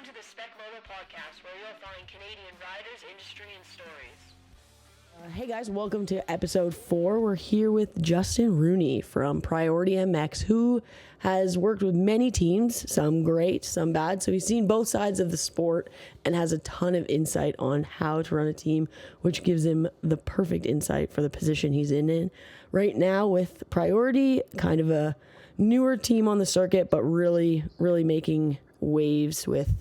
Welcome to the Spec Moto Podcast, where you'll find Canadian riders, industry, and stories. Hey guys, welcome to episode 4. We're here with Justin Roney from Priority MX, who has worked with many teams, some great, some bad. So he's seen both sides of the sport and has a ton of insight on how to run a team, which gives him the perfect insight for the position he's in. Right now with Priority, kind of a newer team on the circuit, but really making waves with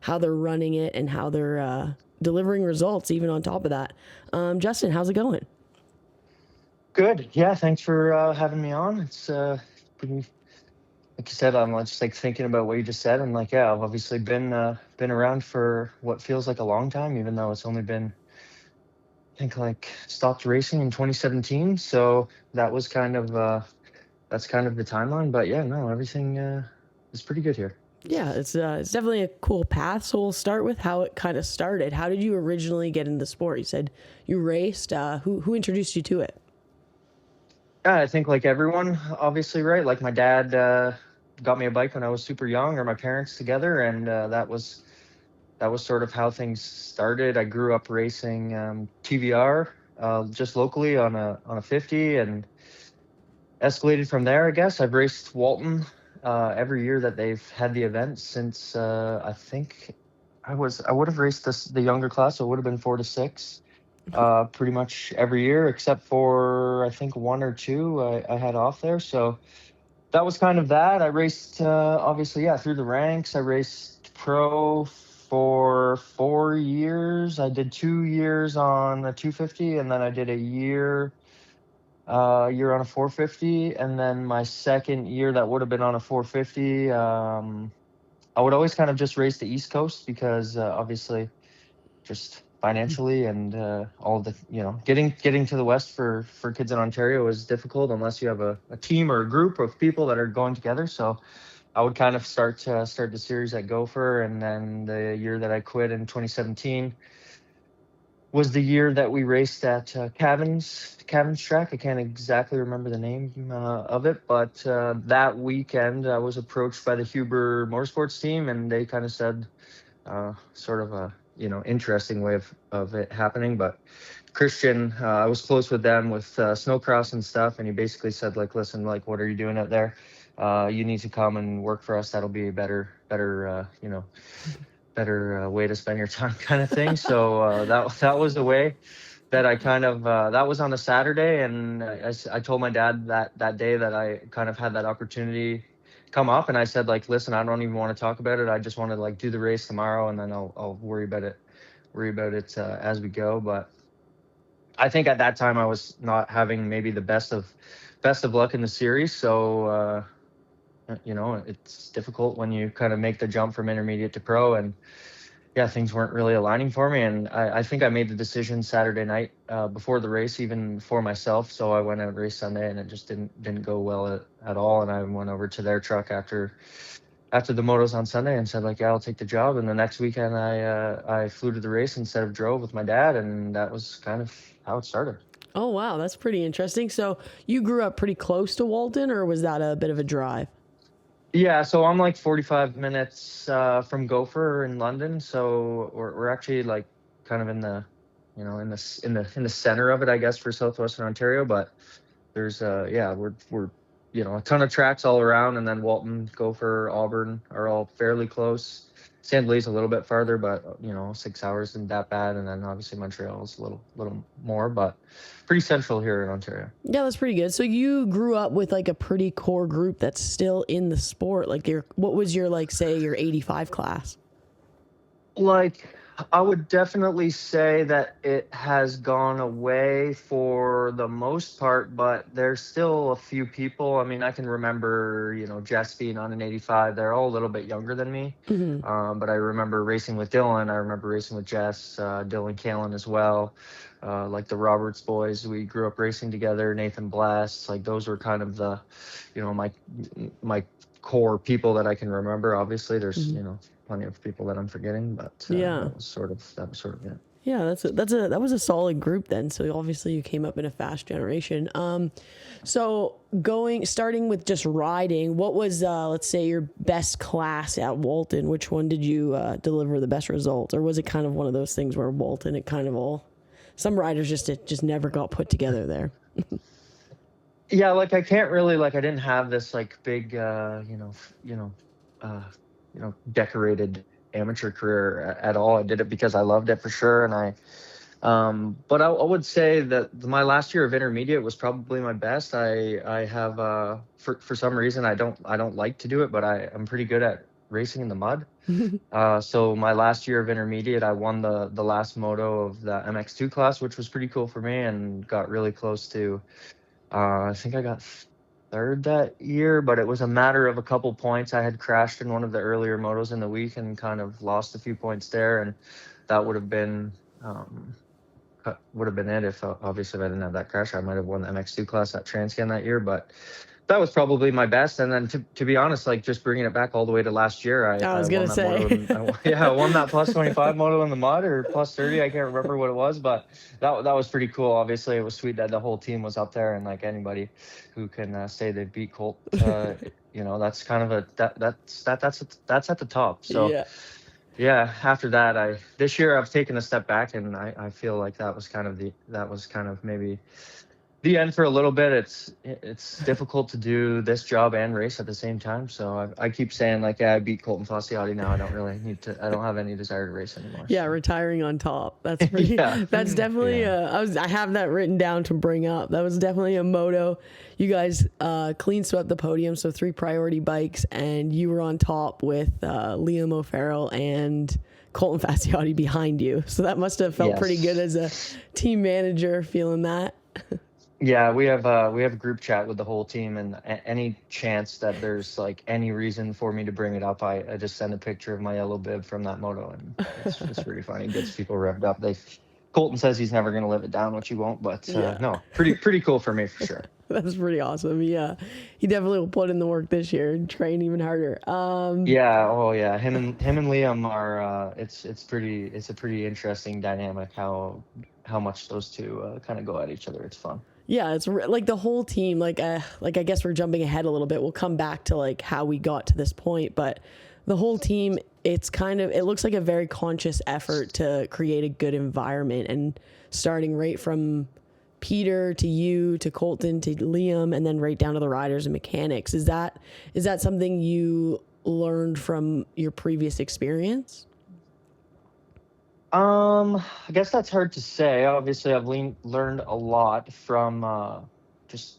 how they're running it and how they're delivering results even on top of that. Justin, how's it going? Good. Yeah, thanks for having me on. It's pretty, like you said, I'm just like thinking about what you just said, and like, yeah, I've obviously been around for what feels like a long time, even though it's only been, I think, like stopped racing in 2017. So that was kind of that's kind of the timeline. But yeah, no, everything is pretty good here. Yeah, it's definitely a cool path. So we'll start with how it kind of started. How did you originally get into the sport? You said you raced. Who introduced you to it? Yeah, I think like everyone, obviously, right? Like my dad got me a bike when I was super young, or my parents together, and that was sort of how things started. I grew up racing TVR just locally on a 50, and escalated from there. I guess I've raced Walton every year that they've had the event since I think I would have raced the younger class, so it would have been 4 to 6. Pretty much every year except for I think 1 or 2 I had off there. So that was kind of that. I raced obviously, yeah, through the ranks. I raced pro for 4 years. I did 2 years on a 250, and then I did a year on a 450, and then my second year that would have been on a 450. I would always kind of just race the East Coast because obviously just financially and all the, getting to the West for kids in Ontario is difficult unless you have a team or a group of people that are going together. So I would kind of start the series at Gopher, and then the year that I quit in 2017 was the year that we raced at Cavan's track. I can't exactly remember the name of it, but that weekend I was approached by the Huber Motorsports team, and they kind of said sort of a interesting way of it happening. But Christian, I was close with them with snowcross and stuff, and he basically said, like, listen, like, what are you doing out there? You need to come and work for us. That'll be a better way to spend your time, kind of thing. So that was the way that I kind of that was on a Saturday, and I told my dad that day that I kind of had that opportunity come up, and I said, like, listen, I don't even want to talk about it. I just want to like do the race tomorrow, and then I'll worry about it as we go. But I think at that time I was not having maybe the best of luck in the series, so it's difficult when you kind of make the jump from intermediate to pro, and yeah, things weren't really aligning for me. And I think I made the decision Saturday night before the race, even for myself. So I went out and raced Sunday, and it just didn't go well at all. And I went over to their truck after the motos on Sunday and said, like, yeah, I'll take the job. And the next weekend I flew to the race instead of drove with my dad, and that was kind of how it started. Oh, wow. That's pretty interesting. So you grew up pretty close to Walton, or was that a bit of a drive? Yeah, so I'm like 45 minutes from Gopher in London, so we're actually like kind of in the in the center of it, I guess, for southwestern Ontario. But there's we're a ton of tracks all around, and then Walton, Gopher, Auburn are all fairly close. St. Louis a little bit farther, but 6 hours isn't that bad. And then obviously Montreal is a little more, but pretty central here in Ontario. Yeah, that's pretty good. So you grew up with like a pretty core group that's still in the sport. Like what was your, like, say your 85 class? Like, I would definitely say that it has gone away for the most part, but there's still a few people. I mean, I can remember, Jess being on an 85. They're all a little bit younger than me. Mm-hmm. But I remember racing with Dylan. I remember racing with Jess, Dylan Callan as well. Like the Roberts boys, we grew up racing together. Nathan Blast, like those were kind of the, my core people that I can remember. Obviously, there's, plenty of people that I'm forgetting, but that was sort of it. Yeah, that was a solid group then. So obviously you came up in a fast generation. So starting with just riding, what was let's say your best class at Walton? Which one did you deliver the best results, or was it kind of one of those things where Walton it kind of all some riders just never got put together there? Yeah, like I can't really like I didn't have this like big uh, decorated amateur career at all. I did it because I loved it for sure, and but I would say that my last year of intermediate was probably my best. I have for some reason I don't like to do it, but I'm pretty good at racing in the mud. So my last year of intermediate, I won the last moto of the MX2 class, which was pretty cool for me, and got really close to. I think I got third that year, but it was a matter of a couple points. I had crashed in one of the earlier motos in the week and kind of lost a few points there, and that would have been it if obviously if I didn't have that crash. I might have won the MX2 class at Transcan that year, but that was probably my best. And then to be honest, like just bringing it back all the way to last year, I was gonna say, I won that plus 25 moto in the mud, or plus 30. I can't remember what it was, but that was pretty cool. Obviously, it was sweet that the whole team was up there, and like anybody who can say they beat Colt, that's kind of that's at the top. So. yeah. Yeah, after that, this year I've taken a step back, and I feel like that was kind of maybe the end for a little bit. It's difficult to do this job and race at the same time. So I keep saying like, yeah, I beat Colton Fasciotti now. I don't really need to. I don't have any desire to race anymore. Yeah, so. Retiring on top. That's pretty. Yeah. That's definitely. Yeah. I have that written down to bring up. That was definitely a moto. You guys clean swept the podium, so 3 priority bikes, and you were on top with Liam O'Farrell and Colton Fasciotti behind you. So that must have felt pretty good as a team manager, feeling that. Yeah, we have a group chat with the whole team, and any chance that there's like any reason for me to bring it up, I just send a picture of my yellow bib from that moto, and it's really funny. It gets people revved up. Colton says he's never going to live it down, which he won't, but no, pretty cool for me for sure. That's pretty awesome. Yeah, he definitely will put in the work this year and train even harder. Yeah. Him and Liam are. It's a pretty interesting dynamic how much those two kind of go at each other. It's fun. Yeah, it's like the whole team. Like I guess we're jumping ahead a little bit. We'll come back to like how we got to this point, but the whole team. It looks like a very conscious effort to create a good environment, and starting right from Peter to you to Colton to Liam, and then right down to the riders and mechanics. Is that something you learned from your previous experience? I guess that's hard to say. Obviously, I've learned a lot from just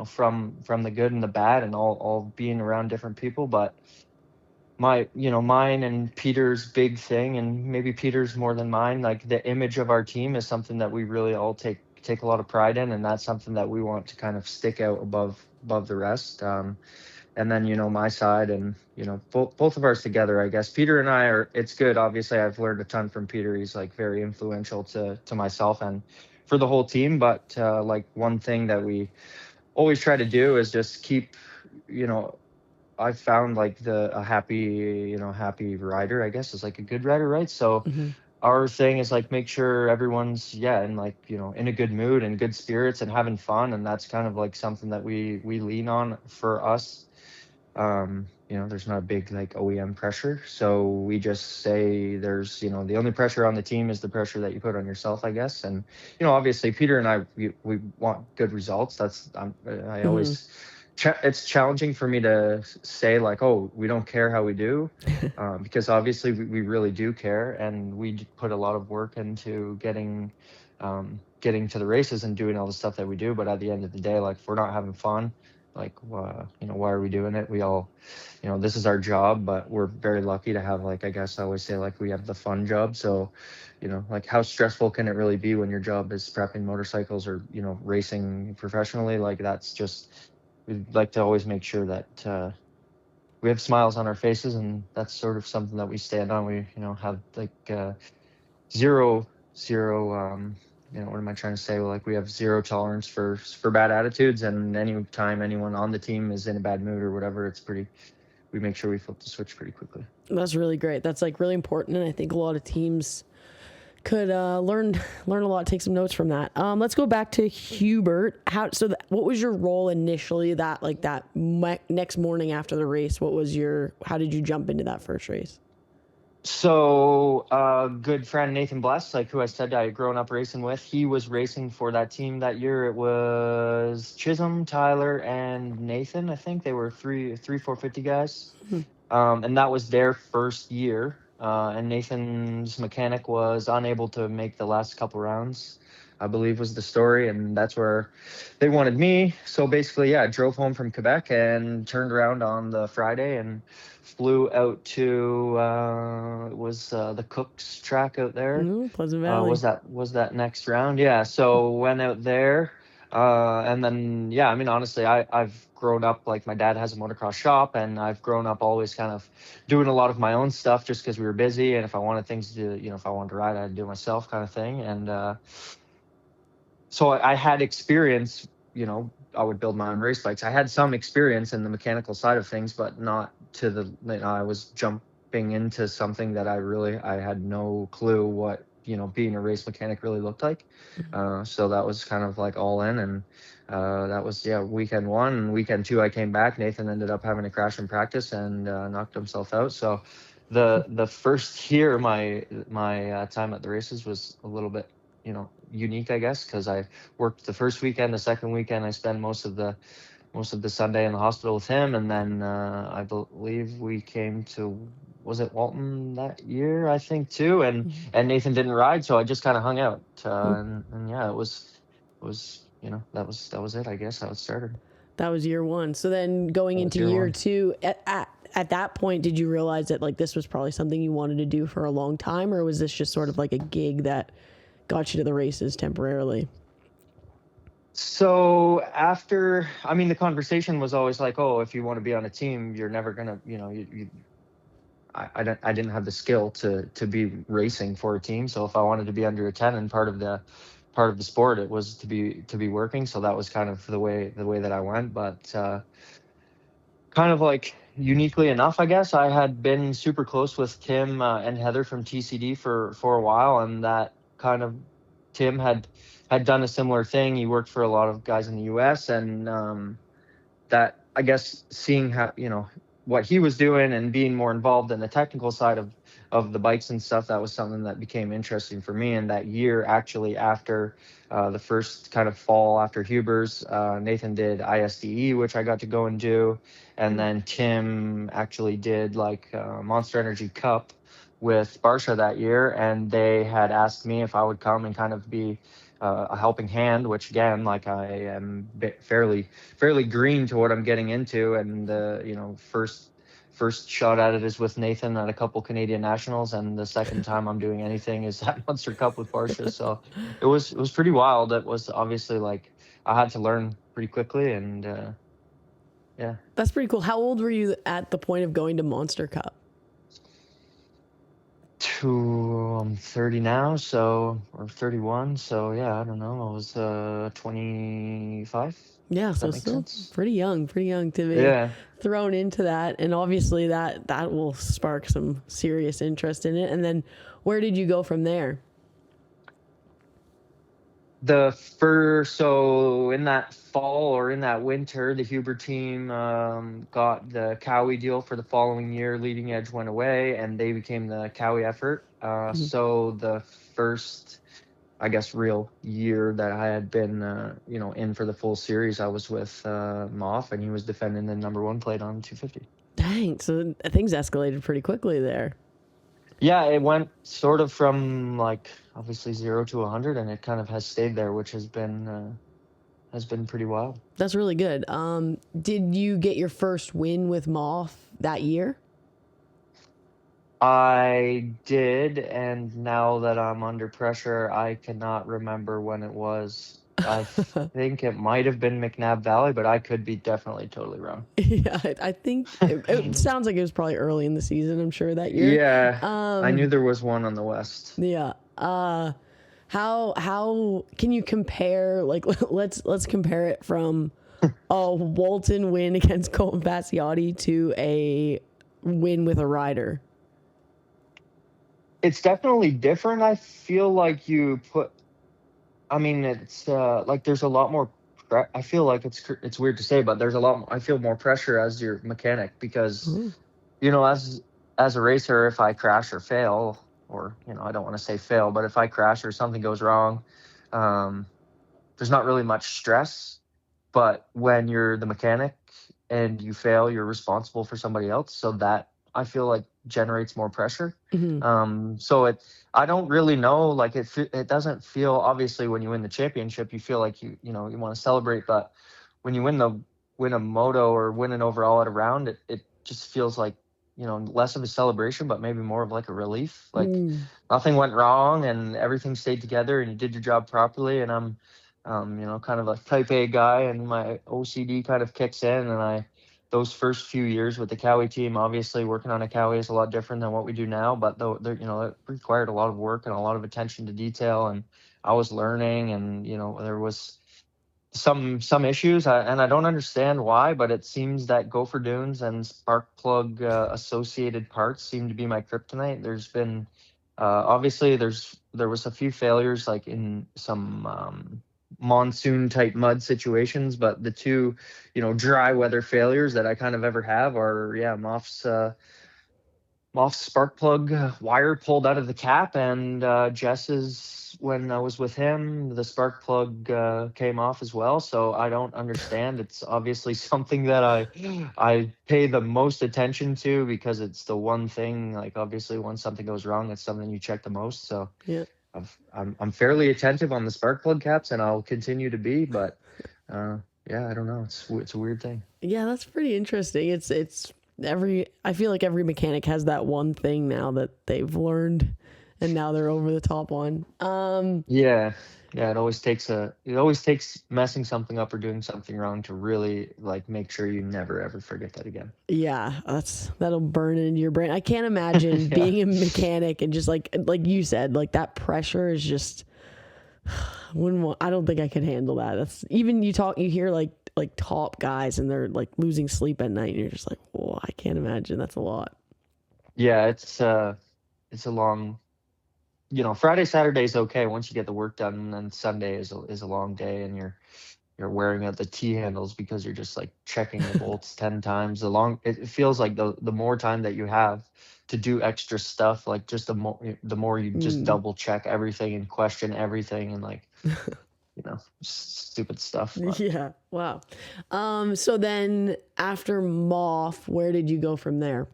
from the good and the bad, and all being around different people. But mine and Peter's big thing, and maybe Peter's more than mine, like the image of our team is something that we really all take a lot of pride in, and that's something that we want to kind of stick out above the rest. And then my side, and both of ours together, I guess Peter and I it's good. Obviously, I've learned a ton from Peter. He's like very influential to myself and for the whole team. But like one thing that we always try to do is just keep I found like a happy rider, I guess, is like a good rider, right? So our thing is like make sure everyone's in like in a good mood and good spirits and having fun, and that's kind of like something that we lean on for us. There's not a big like OEM pressure, so we just say there's the only pressure on the team is the pressure that you put on yourself, I guess. And obviously Peter and I we want good results. That's I always. It's challenging for me to say like, oh, we don't care how we do, because obviously we really do care, and we put a lot of work into getting to the races and doing all the stuff that we do. But at the end of the day, like if we're not having fun, like why are we doing it? We all, this is our job, but we're very lucky to have, like, I guess I always say like we have the fun job. So like how stressful can it really be when your job is prepping motorcycles or racing professionally? Like that's just. We'd like to always make sure that we have smiles on our faces, and that's sort of something that we stand on. We, have like zero. What am I trying to say? Well, like we have zero tolerance for bad attitudes, and any time anyone on the team is in a bad mood or whatever, we make sure we flip the switch pretty quickly. That's really great. That's like really important, and I think a lot of teams Could learn a lot. Take some notes from that. Let's go back to Hubert. What was your role initially? Next morning after the race, how did you jump into that first race? So, good friend Nathan Bless, like who I said I had grown up racing with, he was racing for that team that year. It was Chisholm, Tyler, and Nathan. I think they were three 450 guys. And that was their first year. And Nathan's mechanic was unable to make the last couple rounds, I believe was the story. And that's where they wanted me. So basically, I drove home from Quebec and turned around on the Friday and flew out to the Cook's track out there. Pleasant Valley. Was that next round? Yeah. So went out there. And then, I mean, honestly, I've grown up, like my dad has a motocross shop, and I've grown up always kind of doing a lot of my own stuff just because we were busy. And if I wanted things to, if I wanted to ride, I'd do it myself kind of thing. And so I had experience, I would build my own race bikes. I had some experience in the mechanical side of things, but not to I was jumping into something that I had no clue what, being a race mechanic really looked like. So that was kind of like all in. And that was, weekend 1. And weekend 2, I came back. Nathan ended up having a crash in practice and knocked himself out. So the first year, my time at the races was a little bit, unique, I guess, because I worked the first weekend. The second weekend, I spent most of the Sunday in the hospital with him. And then I believe we came to, was it Walton that year, I think, too, and Nathan didn't ride, so I just kind of hung out, and it was that was it, I guess, how it started. That was year 1. So then going into year 2, at that point, did you realize that like this was probably something you wanted to do for a long time, or was this just sort of like a gig that got you to the races temporarily? So after, I mean, the conversation was always like, oh, if you want to be on a team, you're never gonna, I didn't have the skill to be racing for a team. So if I wanted to be under a 10 and part of the sport, it was to be working. So that was kind of the way that I went. But kind of like uniquely enough, I guess, I had been super close with Tim and Heather from TCD for a while, and that kind of Tim had done a similar thing. He worked for a lot of guys in the US, and that, I guess, seeing how, what he was doing and being more involved in the technical side of the bikes and stuff, that was something that became interesting for me. And that year, actually, after the first kind of fall after Huber's, Nathan did ISDE, which I got to go and do. And then Tim actually did like Monster Energy Cup with Barsha that year. And they had asked me if I would come and kind of be a helping hand, which again, like I am fairly green to what I'm getting into, and first shot at it is with Nathan at a couple Canadian nationals, and the second time I'm doing anything is at Munster Cup with Barsha. So it was pretty wild. It was obviously like I had to learn pretty quickly, and that's pretty cool. How old were you at the point of going to Monster Cup? I'm 30 now, or 31. So I don't know. I was 25. Yeah, so still pretty young to be thrown into that, and obviously that will spark some serious interest in it. And then, where did you go from there? So in that fall or in that winter, the Huber team got the Cowie deal for the following year. Leading Edge went away, and they became the Cowie effort. So the first, I guess, real year that I had been, in for the full series, I was with Moff, and he was defending the number 1 plate on 250. Dang, so things escalated pretty quickly there. Yeah, it went sort of from like obviously 0 to 100, and it kind of has stayed there, which has been pretty wild. That's really good. Did you get your first win with Moff that year? I did, and now that I'm under pressure, I cannot remember when it was. I think it might have been McNabb Valley, but I could be definitely totally wrong. Yeah, I think it sounds like it was probably early in the season, I'm sure, that year. Yeah, I knew there was one on the West. Yeah. How can you compare, like, let's compare it from a Walton win against Colton Fasciotti to a win with a rider? It's definitely different. I feel like it's like there's a lot more. I feel like it's weird to say, but there's a lot. I feel more pressure as your mechanic because Oh. as a racer, if I crash or fail, or I don't want to say fail, but if I crash or something goes wrong, um, there's not really much stress. But when you're the mechanic and you fail, you're responsible for somebody else. So that I feel like generates more pressure. Hmm. I don't really know. Like it doesn't feel, obviously when you win the championship, you feel like you want to celebrate. But when you win a moto or win an overall at a round, it just feels like less of a celebration, but maybe more of like a relief. Like Mm. nothing went wrong and everything stayed together and you did your job properly. And I'm kind of a type A guy, and my OCD kind of kicks in. And those first few years with the Cowie team, obviously working on a Cowie is a lot different than what we do now, but though it required a lot of work and a lot of attention to detail. And I was learning, and there was some issues, and I don't understand why, but it seems that gopher dunes and spark plug associated parts seem to be my kryptonite. There's been obviously there was a few failures like in some monsoon type mud situations, but the two dry weather failures that I kind of ever have are Moff's spark plug wire pulled out of the cap, and Jess's, when I was with him, the spark plug came off as well. So I don't understand. It's obviously something that I pay the most attention to because it's the one thing. Like obviously, when something goes wrong, it's something you check the most. So Yeah. I'm fairly attentive on the spark plug caps, and I'll continue to be. But yeah, I don't know. It's a weird thing. Yeah, that's pretty interesting. It's I feel like every mechanic has that one thing now that they've learned and now they're over the top on. Yeah. Yeah, it always takes messing something up or doing something wrong to really like make sure you never ever forget that again. Yeah, that'll burn into your brain. I can't imagine Yeah. being a mechanic and just like you said, like that pressure is just I don't think I could handle that. That's even you hear like top guys and they're like losing sleep at night and you're just like, "Whoa, I can't imagine. That's a lot." Yeah, it's a long, Friday, Saturday's okay once you get the work done, and then Sunday is a long day, and you're wearing out the T handles because you're just like checking the bolts 10 times. It feels like the more time that you have to do extra stuff, like just the more you just Mm. double check everything and question everything and like stupid stuff. But Yeah. Wow. So then after Moth, where did you go from there?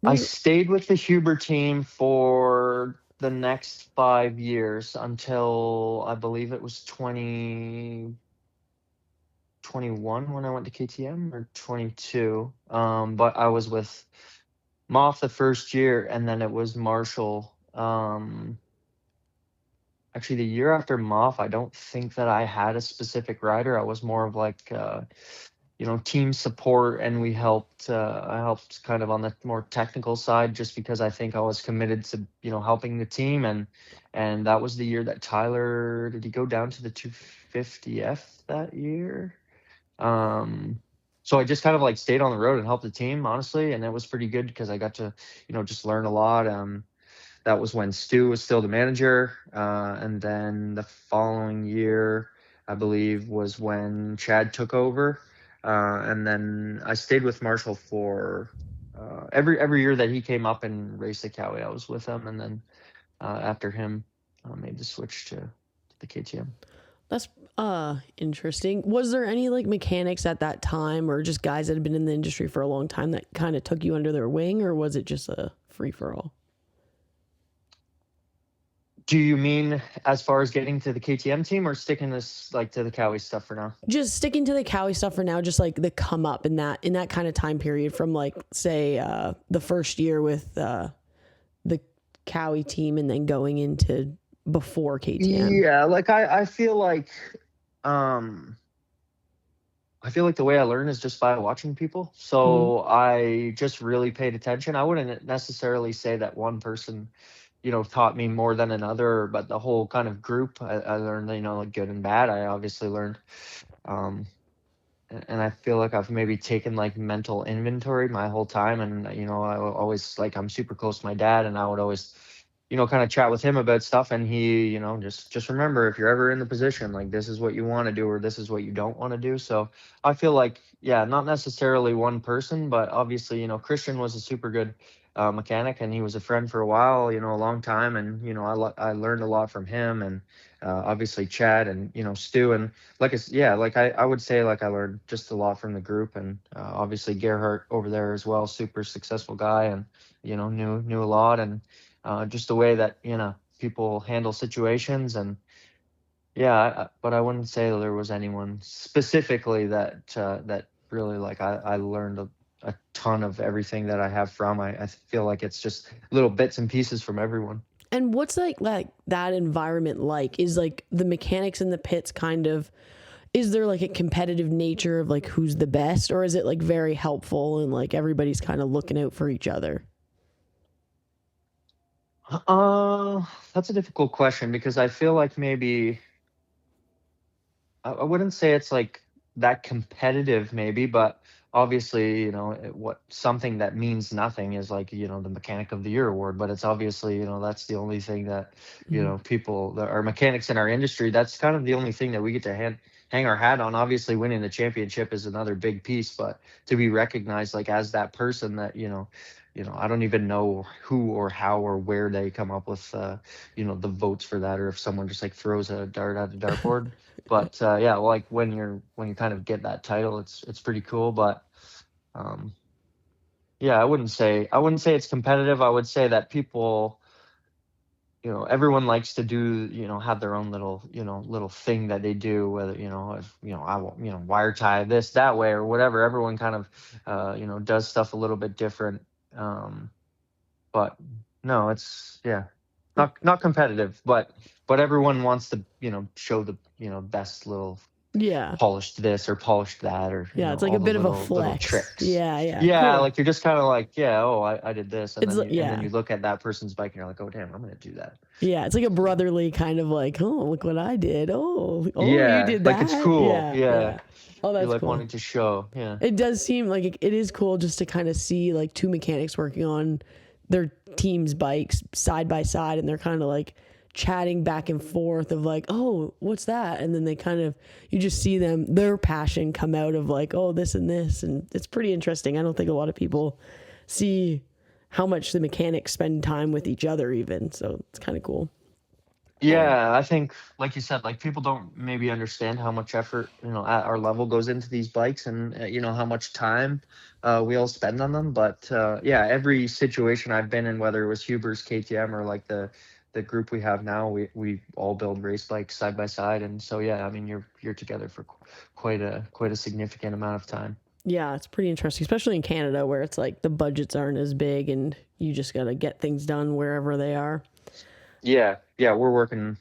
I stayed with the Huber team for the next 5 years until I believe it was 2021 when I went to KTM, or 22. But I was with Moth the first year, and then it was Marshall. Actually, the year after Moth, I don't think that I had a specific rider. I was more of like team support, and I helped kind of on the more technical side just because I think I was committed to helping the team. And that was the year that Tyler, did he go down to the 250F that year? So I just kind of like stayed on the road and helped the team, honestly, and it was pretty good because I got to just learn a lot. That was when Stu was still the manager, and then the following year I believe was when Chad took over. And then I stayed with Marshall for every year that he came up and raced the Cowie. I was with him, and then after him, I made the switch to the KTM. That's interesting. Was there any like mechanics at that time or just guys that had been in the industry for a long time that kind of took you under their wing, or was it just a free for all? Do you mean as far as getting to the KTM team, or sticking this like to the Cowie stuff for now? Just sticking to the Cowie stuff for now, just like the come up in that kind of time period from like say the first year with the Cowie team and then going into before KTM. Yeah, like I feel like the way I learn is just by watching people. So I just really paid attention. I wouldn't necessarily say that one person taught me more than another, but the whole kind of group I learned, like good and bad. I obviously learned and I feel like I've maybe taken like mental inventory my whole time. And, I always like, I'm super close to my dad, and I would always, kind of chat with him about stuff. And he, just remember, if you're ever in the position, like this is what you want to do, or this is what you don't want to do. So I feel like, yeah, not necessarily one person, but obviously, Christian was a super good mechanic, and he was a friend for a while, a long time. And, I learned a lot from him, and obviously Chad, and, Stu. And I would say like I learned just a lot from the group. And obviously Gerhardt over there as well, super successful guy, and, knew a lot. And just the way that, people handle situations. And yeah, but I wouldn't say that there was anyone specifically that really like I learned a ton of everything that I have from. I feel like it's just little bits and pieces from everyone. And what's like that environment like? Is like the mechanics in the pits kind of, is there like a competitive nature of like who's the best, or is it like very helpful and like everybody's kind of looking out for each other? That's a difficult question, because I feel like maybe I wouldn't say it's like that competitive, maybe, but obviously, what something that means nothing is like, the Mechanic of the Year award. But it's obviously, that's the only thing that, people that are mechanics in our industry, that's kind of the only thing that we get to hang our hat on. Obviously, winning the championship is another big piece, but to be recognized like as that person that, I don't even know who or how or where they come up with, the votes for that, or if someone just like throws a dart at a dartboard. But yeah, like when you kind of get that title, it's pretty cool. But yeah, I wouldn't say it's competitive. I would say that people, everyone likes to do, have their own little thing that they do, whether, if, I will, wire tie this that way or whatever. Everyone kind of, does stuff a little bit different. But no, it's, yeah, not competitive, but everyone wants to, show the, best little Yeah. polished this or polished that, or Yeah, it's like all a the bit of a little flex. tricks. Yeah. Cool. Like you're just kind of like, yeah, oh, I did this, and It's then like, and then you look at that person's bike and you're like, oh damn, I'm gonna do that. Yeah, it's like a brotherly kind of like, oh, look what I did. Oh, Yeah, you did like that. it's cool. Yeah. Oh, You're that's like cool. wanting to show. Yeah. It does seem like it is cool just to kind of see like two mechanics working on their team's bikes side by side, and they're kind of like chatting back and forth of like, oh, what's that? And then they kind of, you just see their passion come out of like, oh, this and this. And it's pretty interesting. I don't think a lot of people see how much the mechanics spend time with each other even. So it's kind of cool. Yeah, I think, like you said, like people don't maybe understand how much effort, at our level goes into these bikes, and how much time we all spend on them. But yeah, every situation I've been in, whether it was Huber's KTM or like the group we have now, we all build race bikes side by side. And so yeah, I mean you're together for quite a significant amount of time. Yeah, it's pretty interesting, especially in Canada where it's like the budgets aren't as big and you just got to get things done wherever they are. Yeah, we're working,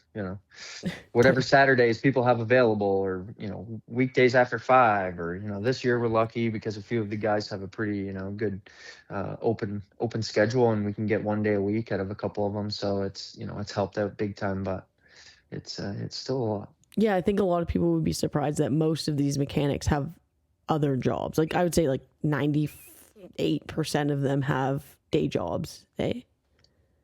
whatever Saturdays people have available, or, weekdays after 5, or, this year we're lucky because a few of the guys have a pretty, good open schedule, and we can get 1 day a week out of a couple of them. So it's, it's helped out big time, but it's still a lot. Yeah, I think a lot of people would be surprised that most of these mechanics have other jobs. Like I would say like 98% of them have day jobs, eh?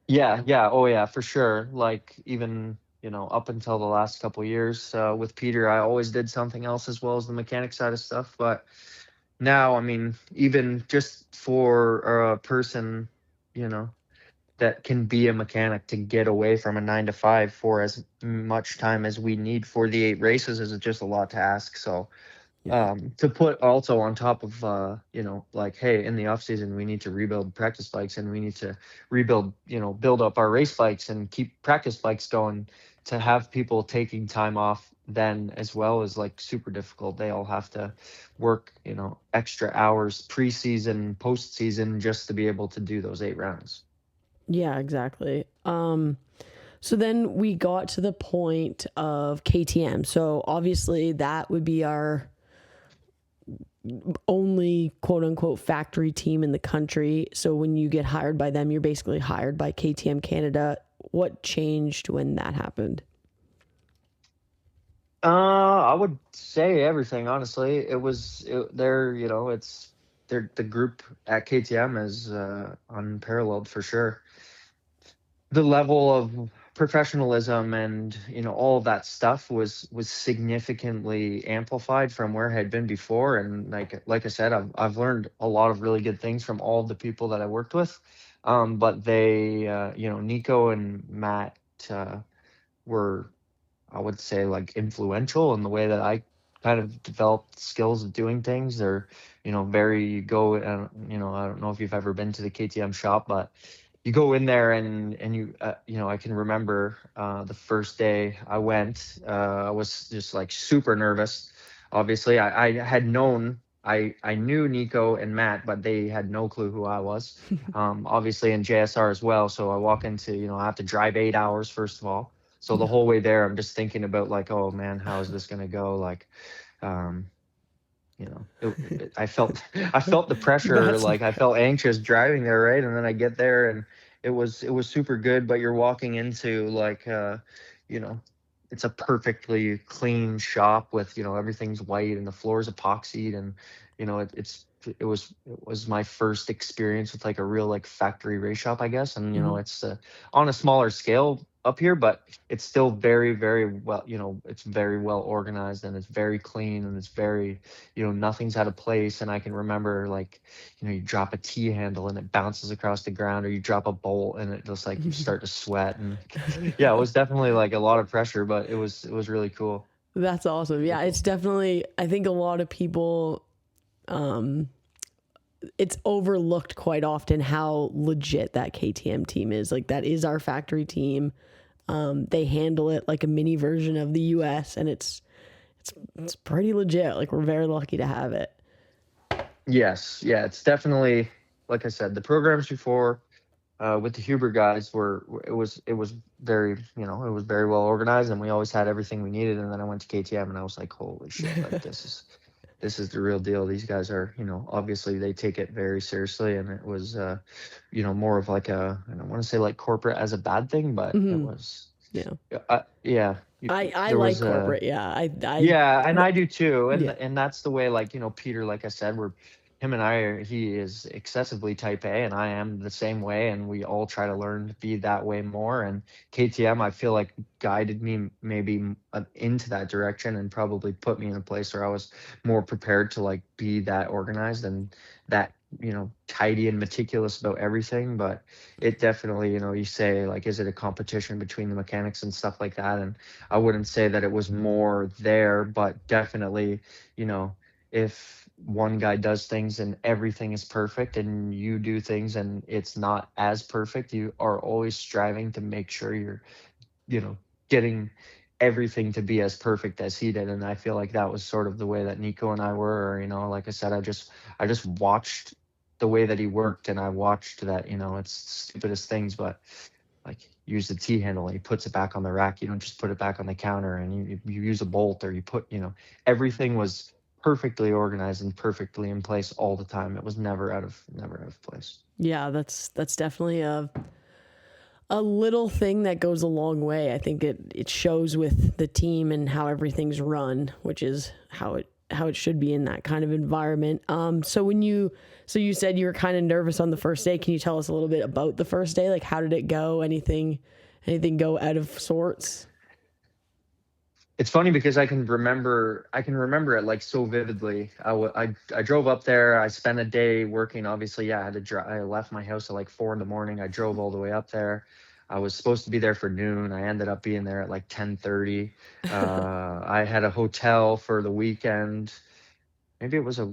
Yeah. Oh yeah, for sure. Like even, up until the last couple of years with Peter, I always did something else as well as the mechanic side of stuff. But now, I mean, even just for a person, that can be a mechanic, to get away from a 9 to 5 for as much time as we need for the 8 races is just a lot to ask. So to put also on top of, like, hey, in the off season, we need to rebuild practice bikes, and we need to rebuild, build up our race bikes and keep practice bikes going. To have people taking time off then as well is like super difficult. They all have to work, extra hours preseason, postseason, just to be able to do those 8 rounds. Yeah, exactly. So then we got to the point of KTM. So obviously that would be our only quote unquote factory team in the country. So when you get hired by them, you're basically hired by KTM Canada. What changed when that happened? I would say everything, honestly. They're, the group at KTM is unparalleled for sure. The level of professionalism and, all of that stuff was significantly amplified from where it had been before. And like I said, I've learned a lot of really good things from all of the people that I worked with. But they, Nico and Matt, were, I would say, like, influential in the way that I kind of developed skills of doing things. They're, very you go, I don't know if you've ever been to the KTM shop, but you go in there and you, I can remember the first day I went, I was just like super nervous. Obviously, I had known. I knew Nico and Matt, but they had no clue who I was. Obviously in JSR as well. So I walk into, I have to drive 8 hours first of all. So the whole way there, I'm just thinking about, like, oh man, how is this gonna go? Like, um, I felt the pressure. That's Like, I felt anxious driving there, right? And then I get there, and it was super good. But you're walking into, like, you know, it's a perfectly clean shop with, everything's white and the floor's epoxied, and it was my first experience with, like, a real, like, factory race shop, I guess. And Mhm. it's on a smaller scale up here, but it's still very, very well, it's very well organized, and it's very clean, and it's very, nothing's out of place. And I can remember, like, you drop a T handle and it bounces across the ground, or you drop a bolt and it just, like, you start to sweat. And yeah, it was definitely, like, a lot of pressure, but it was really cool. That's awesome. Really Yeah, cool. it's definitely, I think a lot of people, um, it's overlooked quite often how legit that KTM team is. Like, that is our factory team. They handle it like a mini version of the US, and it's pretty legit. Like, we're very lucky to have it. Yes, yeah, it's definitely, like I said, the programs before, with the Huber guys it was very, it was very well organized, and we always had everything we needed. And then I went to KTM, and I was like, holy shit, like, this is the real deal. These guys are, obviously they take it very seriously. And it was, more of like I don't want to say like corporate as a bad thing, but it Hmm. was, Yeah. yeah, I there like was corporate. Yeah. yeah, and I do too. And Yeah. and that's the way, like, Peter, like I said, him and I are, he is excessively type A, and I am the same way, and we all try to learn to be that way more. And KTM, I feel like, guided me maybe into that direction, and probably put me in a place where I was more prepared to, like, be that organized and that, tidy and meticulous about everything. But it definitely, you say, like, is it a competition between the mechanics and stuff like that? And I wouldn't say that it was more there, but definitely, if one guy does things and everything is perfect, and you do things and it's not as perfect, you are always striving to make sure you're, you know, getting everything to be as perfect as he did. And I feel like that was sort of the way that Nico and I were. Or, like I said, I just watched the way that he worked, and I watched that, it's stupidest things, but, like, use the T handle and he puts it back on the rack. You don't just put it back on the counter. And you use a bolt, or you put, everything was perfectly organized and perfectly in place all the time. It was never out of place. Yeah. That's definitely a little thing that goes a long way. I think it shows with the team and how everything's run, which is how it should be in that kind of environment. So you said you were kind of nervous on the first day. Can you tell us a little bit about the first day? Like, how did it go? Anything go out of sorts? It's funny because I can remember it, like, so vividly. I drove up there. I spent a day working. Obviously, yeah, I had to drive. I left my house at like 4 in the morning. I drove all the way up there. I was supposed to be there for noon. I ended up being there at like 10:30. I had a hotel for the weekend. Maybe it was I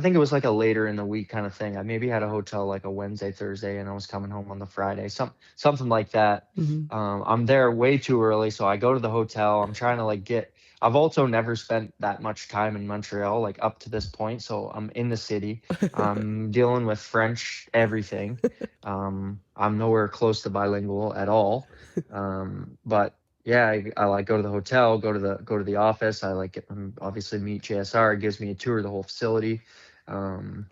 think it was like a later in the week kind of thing. I maybe had a hotel like a Wednesday, Thursday, and I was coming home on the Friday, something like that. Hmm. I'm there way too early, so I go to the hotel. I'm trying to, like, get. I've also never spent that much time in Montreal, like, up to this point. So I'm in the city. I'm dealing with French everything. I'm nowhere close to bilingual at all. But yeah, I like go to the hotel, go to the office. I like obviously meet JSR. It gives me a tour of the whole facility. Um,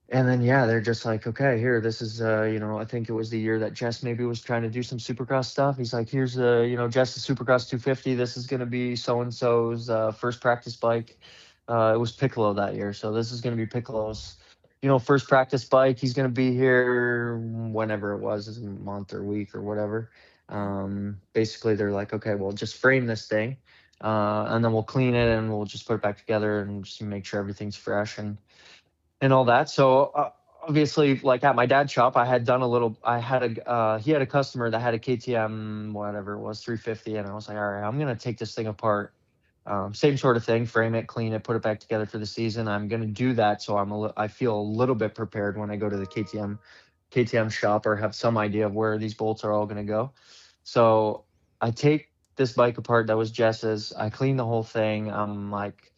And then, yeah, they're just like, okay, here, this is, I think it was the year that Jess maybe was trying to do some Supercross stuff. He's like, here's Jess's Supercross 250. This is going to be so-and-so's first practice bike. It was Piccolo that year. So this is going to be Piccolo's, first practice bike. He's going to be here whenever it was, a month or week or whatever. Basically, they're like, okay, well, just frame this thing. And then we'll clean it and we'll just put it back together and just make sure everything's fresh and all that. So obviously, like at my dad's shop, he had a customer that had a KTM, whatever it was, 350. And I was like, all right, I'm going to take this thing apart. Same sort of thing, frame it, clean it, put it back together for the season. I'm going to do that. So I feel a little bit prepared when I go to the KTM shop or have some idea of where these bolts are all going to go. So I take this bike apart that was Jess's. I clean the whole thing. I'm like,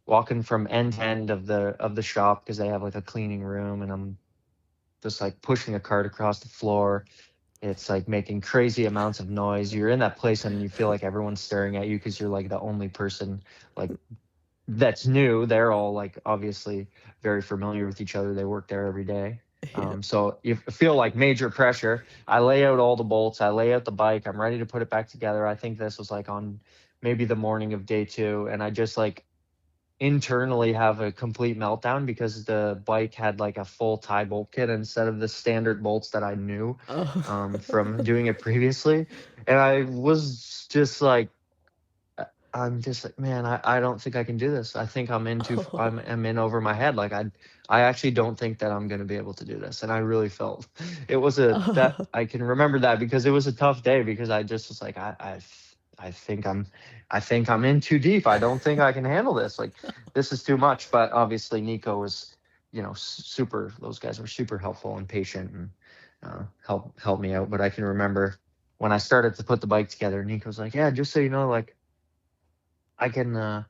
walking from end to end of the shop because they have like a cleaning room, and I'm just like pushing a cart across the floor. It's like making crazy amounts of noise. You're in that place and you feel like everyone's staring at you because you're like the only person like that's new. They're all like obviously very familiar with each other. They work there every day. So you feel like major pressure. I lay out all the bolts. I lay out the bike. I'm ready to put it back together. I think this was like on maybe the morning of day 2, and I just like internally have a complete meltdown because the bike had like a full tie bolt kit instead of the standard bolts that I knew from doing it previously. And I was just like, I'm just like, man, I don't think I can do this. I think I'm I'm in over my head. Like I actually don't think that I'm going to be able to do this. And I really felt it was that I can remember that because it was a tough day because I just was like, I think I'm in too deep. I don't think I can handle this. Like, this is too much. But obviously Nico was, those guys were super helpful and patient and help me out. But I can remember when I started to put the bike together, Nico's like, yeah, just so you know, like, I can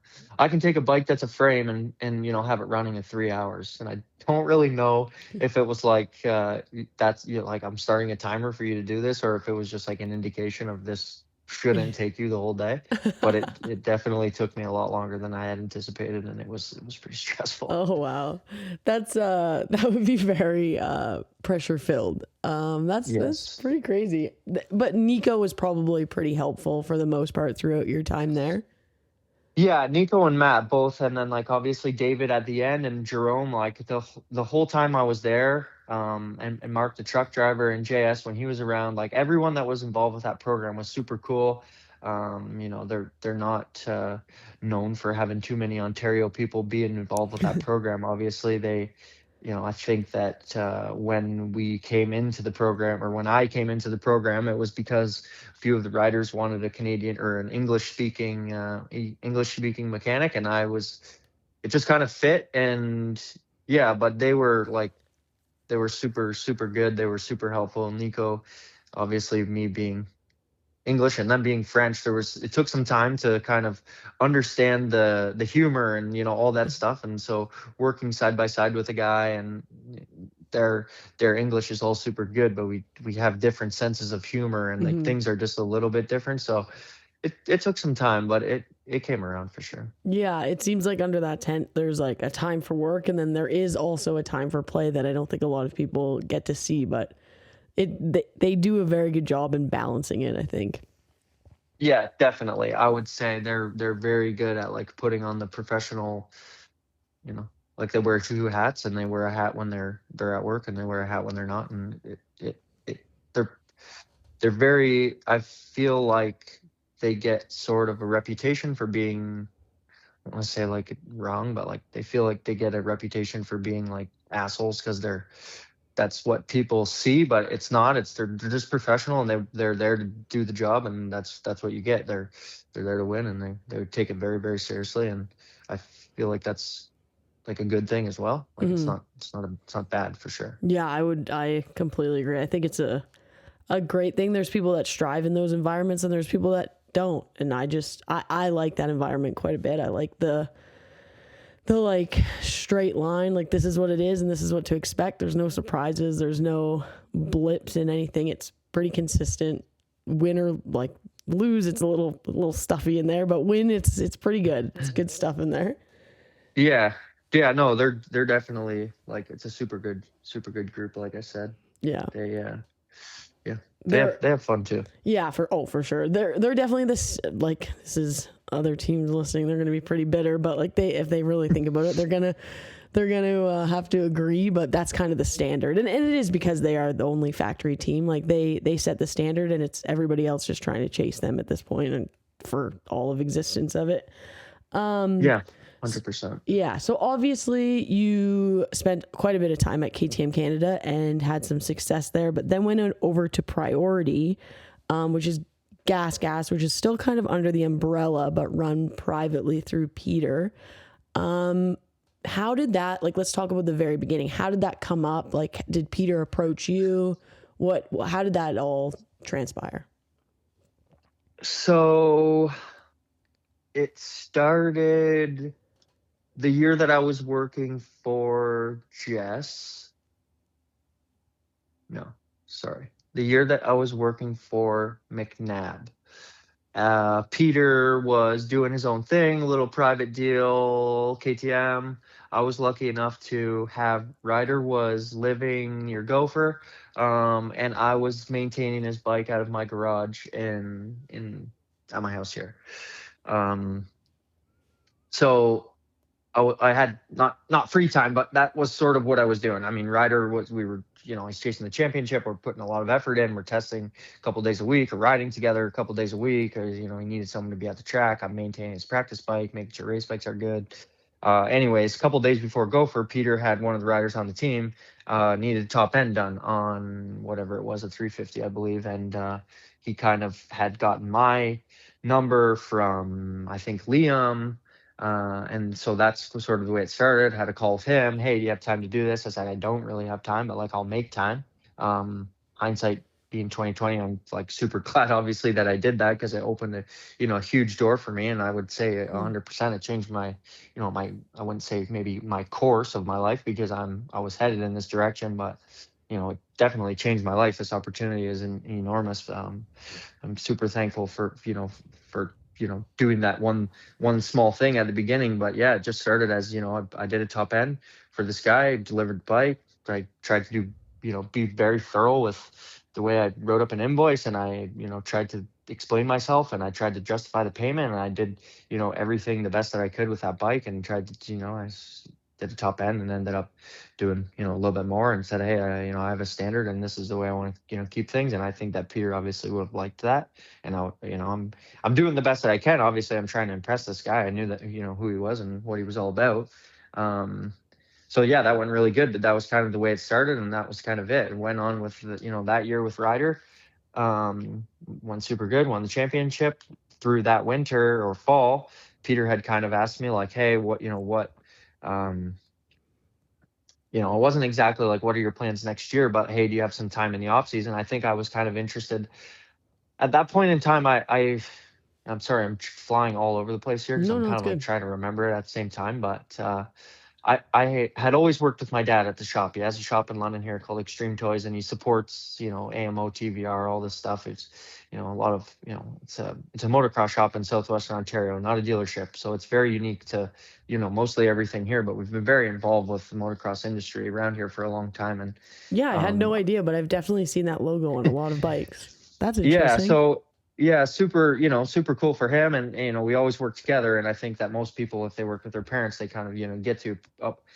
take a bike that's a frame and have it running in 3 hours. And I don't really know if it was like that's like I'm starting a timer for you to do this, or if it was just like an indication of this shouldn't take you the whole day. But it definitely took me a lot longer than I had anticipated, and it was pretty stressful. Oh wow, that would be very pressure filled. That's pretty crazy. But Nico was probably pretty helpful for the most part throughout your time there. Yeah, Nico and Matt both, and then like obviously David at the end and Jerome, like the whole time I was there, and Mark the truck driver and JS when he was around, like everyone that was involved with that program was super cool. They're not known for having too many Ontario people being involved with that program. Obviously, I think that when we came into the program, or when I came into the program, it was because a few of the riders wanted a Canadian or an English speaking mechanic, and it just kind of fit. And yeah, but they were super, super good. They were super helpful. Nico, obviously me being English and then being French, it took some time to kind of understand the humor and all that stuff. And so working side by side with a guy, and their English is all super good, but we have different senses of humor, and like things are just a little bit different. So it took some time, but it came around for sure. Yeah, it seems like under that tent there's like a time for work, and then there is also a time for play that I don't think a lot of people get to see, but they do a very good job in balancing it, I think. Yeah, definitely. I would say they're very good at like putting on the professional, like they wear 2 hats, and they wear a hat when they're at work, and they wear a hat when they're not. And they're very, I feel like they get sort of a reputation for being, I don't want to say like wrong, but like they feel like they get a reputation for being like assholes because that's what people see, but it's not. They're just professional, and they're there to do the job, and that's what you get. They're there to win, and they take it very, very seriously, and I feel like that's like a good thing as well. Like it's not bad for sure. Yeah, I completely agree. I think it's a great thing. There's people that strive in those environments, and there's people that don't, and I like that environment quite a bit. I like the like straight line, like this is what it is and this is what to expect. There's no surprises, there's no blips in anything. It's pretty consistent. Win or like lose, it's a little stuffy in there, but win, it's pretty good. It's good stuff in there. Yeah, Yeah, no, they're definitely like it's a super good group. Like I said, Yeah. they yeah They're they have fun too. Yeah, for sure. They're definitely this, like, this is other teams listening. They're gonna be pretty bitter, but like if they really think about it, they're gonna have to agree. But that's kind of the standard, and it is because they are the only factory team. Like they set the standard, and it's everybody else just trying to chase them at this point, and for all of existence of it. Yeah, 100%. Yeah, so obviously you spent quite a bit of time at KTM Canada and had some success there, but then went over to Priority, which is GasGas, which is still kind of under the umbrella, but run privately through Peter. How did that, like, let's talk about the very beginning. How did that come up? Like, did Peter approach you? How did that all transpire? So it started the year that I was working for Jess. No, sorry. The year that I was working for McNabb. Peter was doing his own thing, a little private deal, KTM. I was lucky enough to have Ryder was living near Gopher, and I was maintaining his bike out of my garage in at my house here. Um, so I had not free time, but that was sort of what I was doing. I mean, Ryder was we were he's chasing the championship. We're putting a lot of effort in. We're testing a couple days a week, or riding together a couple days a week. Or he needed someone to be at the track. I'm maintaining his practice bike, making sure race bikes are good. Anyways, a couple days before Gopher, Peter had one of the riders on the team needed top end done on whatever it was, a 350, I believe, and he kind of had gotten my number from I think Liam. And so that's sort of the way it started. Had a call with him. Hey, do you have time to do this? I said, I don't really have time, but like I'll make time. Hindsight being 2020, I'm like super glad obviously that I did that because it opened a huge door for me. And I would say 100% it changed my, I wouldn't say maybe my course of my life because I was headed in this direction, but it definitely changed my life. This opportunity is enormous. I'm super thankful for doing that one small thing at the beginning. But yeah, it just started as I did a top end for this guy, delivered bike. I tried to do be very thorough with the way I wrote up an invoice, and I tried to explain myself, and I tried to justify the payment, and I did everything the best that I could with that bike, and tried to did the top end and ended up doing a little bit more, and said, hey, I have a standard and this is the way I want to keep things. And I think that Peter obviously would have liked that. And I'm doing the best that I can. Obviously I'm trying to impress this guy. I knew that who he was and what he was all about. So yeah, that went really good, but that was kind of the way it started, and that was kind of it. It went on with that year with Ryder, won super good, won the championship. Through that winter or fall, Peter had kind of asked me like, hey, what it wasn't exactly like, what are your plans next year, but hey, do you have some time in the off season? I think I was kind of interested at that point in time. I'm sorry, I'm flying all over the place here because I'm No, kind it's of like good. trying to remember it at the same time. But I had always worked with my dad at the shop. He has a shop in London here called Extreme Toys, and he supports, AMO, TVR, all this stuff. It's, a lot of, it's a motocross shop in southwestern Ontario, not a dealership. So it's very unique to, mostly everything here. But we've been very involved with the motocross industry around here for a long time. And Yeah, I had no idea, but I've definitely seen that logo on a lot of bikes. That's yeah, interesting. so yeah, super cool for him. And we always work together. And I think that most people, if they work with their parents, they kind of get to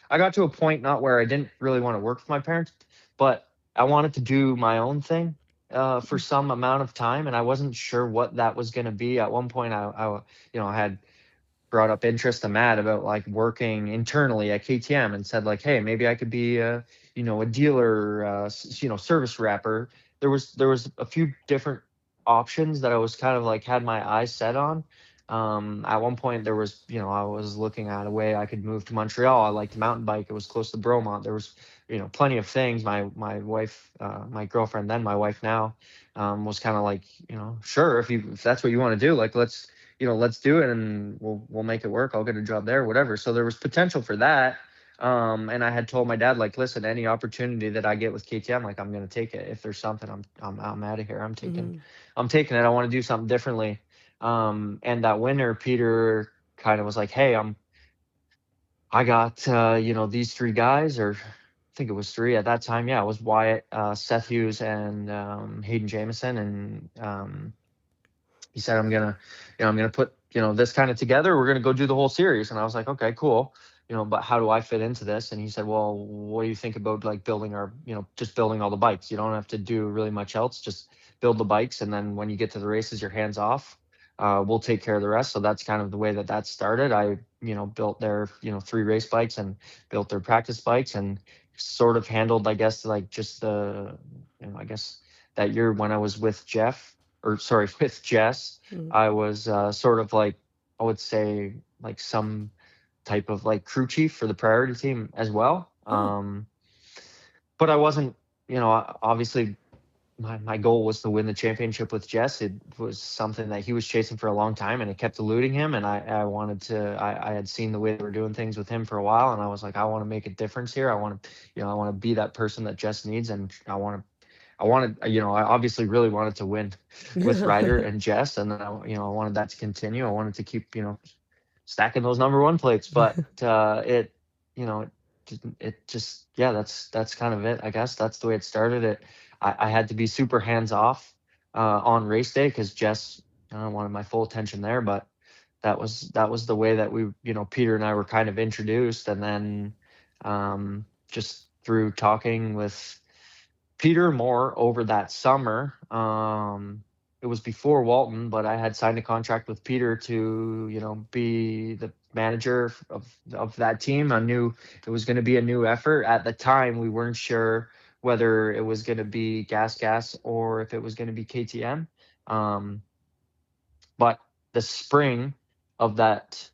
I got to a point not where I didn't really want to work with my parents, but I wanted to do my own thing for some amount of time, and I wasn't sure what that was going to be. At one point I had brought up interest to Matt about like working internally at KTM, and said like, hey, maybe I could be a dealer, service rapper. There was a few different options that I was kind of like had my eyes set on. At one point there was, I was looking at a way I could move to Montreal. I liked mountain bike. It was close to Bromont. There was, plenty of things. My wife, my girlfriend, then my wife now, was kind of like, sure, if that's what you want to do, like let's do it, and we'll make it work. I'll get a job there, whatever. So there was potential for that. And I had told my dad, like, listen, any opportunity that I get with KTM, like, I'm gonna take it. If there's something, I'm out of here. I'm taking it. I want to do something differently. And that winter, Peter kind of was like, hey, I got, these three guys, or I think it was three at that time. Yeah, it was Wyatt, Seth Hughes, and Hayden Jameson. And he said, I'm gonna put, this kind of together. We're gonna go do the whole series. And I was like, okay, cool. But how do I fit into this? And he said, well, what do you think about like building just building all the bikes? You don't have to do really much else. Just build the bikes. And then when you get to the races, your hands off. We'll take care of the rest. So that's kind of the way that started. I, built their, 3 race bikes and built their practice bikes and sort of handled, I guess, like just the, I guess that year when I was with with Jess, I was sort of like, I would say like some type of like crew chief for the priority team as well. But I wasn't, obviously my goal was to win the championship with Jess. It was something that he was chasing for a long time, and it kept eluding him. And I wanted to. I had seen the way they were doing things with him for a while, and I was like, I want to make a difference here. I want to, I want to be that person that Jess needs, and I wanted, I obviously really wanted to win with Ryder and Jess, and I wanted that to continue. I wanted to keep, stacking those number 1 plates, but it, it just, yeah, that's kind of it. I guess that's the way it started. I had to be super hands off on race day because Jess wanted my full attention there, but that was the way that we, Peter and I were kind of introduced. And then just through talking with Peter more over that summer, it was before Walton, but I had signed a contract with Peter to, be the manager of that team. I knew it was going to be a new effort. At the time, we weren't sure whether it was going to be GasGas or if it was going to be KTM. But the spring of that,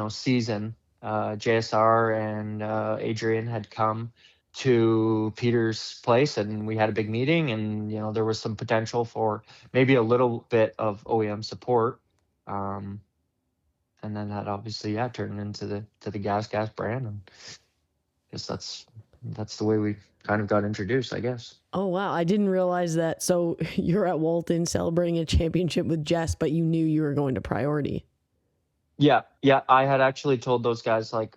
season, JSR and Adrian had come to Peter's place, and we had a big meeting, and there was some potential for maybe a little bit of OEM support, and then that obviously turned into the GasGas brand, and I guess that's the way we kind of got introduced, I guess. Oh wow, I didn't realize that. So you're at Walton celebrating a championship with Jess, but you knew you were going to Priority. Yeah, I had actually told those guys, like,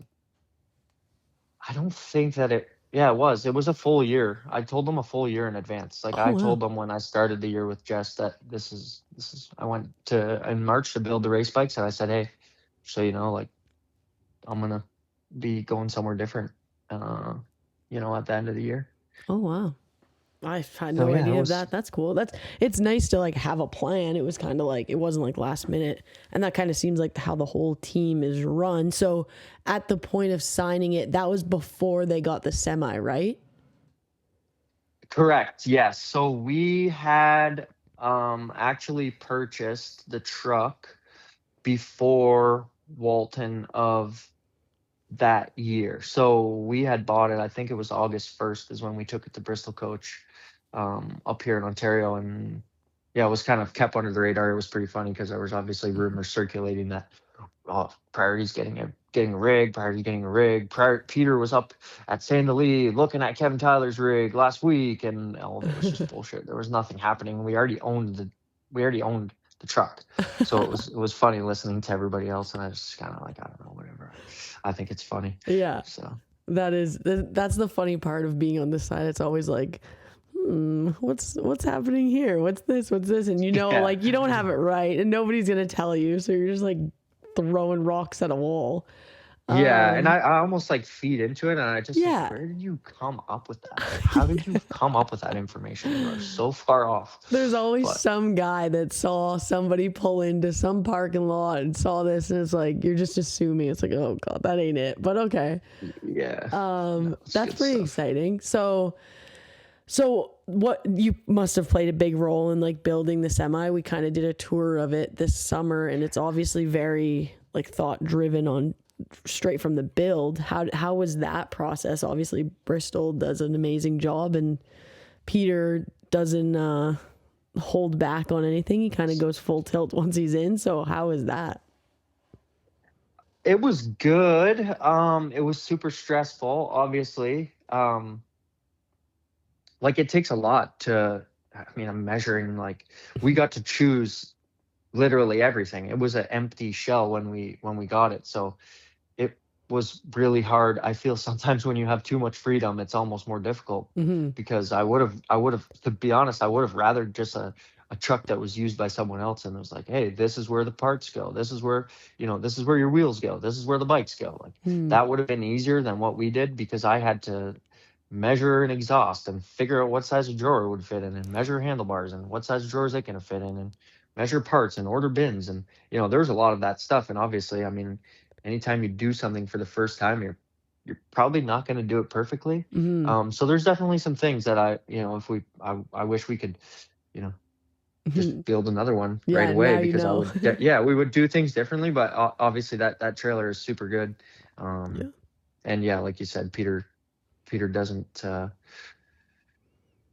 I don't think that it was a full year. I told them a full year in advance. Like, I told them when I started the year with Jess that this is I went to in March to build the race bikes, and I said, hey, so like, I'm gonna be going somewhere different at the end of the year. Oh wow, I had no idea of that. That's cool. It's nice to like have a plan. It was kind of like, it wasn't like last minute, and that kind of seems like how the whole team is run. So at the point of signing it, that was before they got the semi, right? Correct. Yes. So we had actually purchased the truck before Walton of that year. So we had bought it, I think it was August 1st is when we took it to Bristol Coach up here in Ontario. And it was kind of kept under the radar. It was pretty funny because there was obviously rumors circulating that Priority's getting a rig. Priority's getting a rig. Peter was up at Saint Denis looking at Kevin Tyler's rig last week, and it was just bullshit. There was nothing happening. We already owned the truck, so it was funny listening to everybody else, and I was just kind of like, I don't know, whatever. I think it's funny. Yeah. So that's the funny part of being on this side. It's always like, what's happening here? What's this? And like, you don't have it right, and nobody's gonna tell you, so you're just like throwing rocks at a wall. And I almost like feed into it, and I just like, where did you come up with that? How did you come up with that information? You are so far off. There's always some guy that saw somebody pull into some parking lot and saw this, and it's like, you're just assuming. It's like, oh god, that ain't it, but okay. That's pretty exciting. So what, you must have played a big role in like building the semi. We kind of did a tour of it this summer, and it's obviously very like thought driven on straight from the build. How was that process? Obviously Bristol does an amazing job, and Peter doesn't hold back on anything. He kind of goes full tilt once he's in. So how is that? It was good. It was super stressful, obviously. Like, it takes a lot I'm measuring, like, we got to choose literally everything. It was an empty shell when we got it. So was really hard. I feel sometimes when you have too much freedom, it's almost more difficult, Mm-hmm. because I would have, to be honest, I would have rather just a truck that was used by someone else, and it was like, hey, this is where the parts go. This is where, this is where your wheels go. This is where the bikes go. Like, Mm. that would have been easier than what we did, because I had to measure an exhaust and figure out what size of drawer it would fit in, and measure handlebars and what size of drawers it can fit in, and measure parts and order bins. And, there's a lot of that stuff. And obviously, I mean, anytime you do something for the first time, you're probably not going to do it perfectly. Mm-hmm. So there's definitely some things that I wish we could, you know, just build another one right Yeah, away, now you because know. we would do things differently. But obviously that trailer is super good. Yeah. And yeah, like you said, Peter doesn't,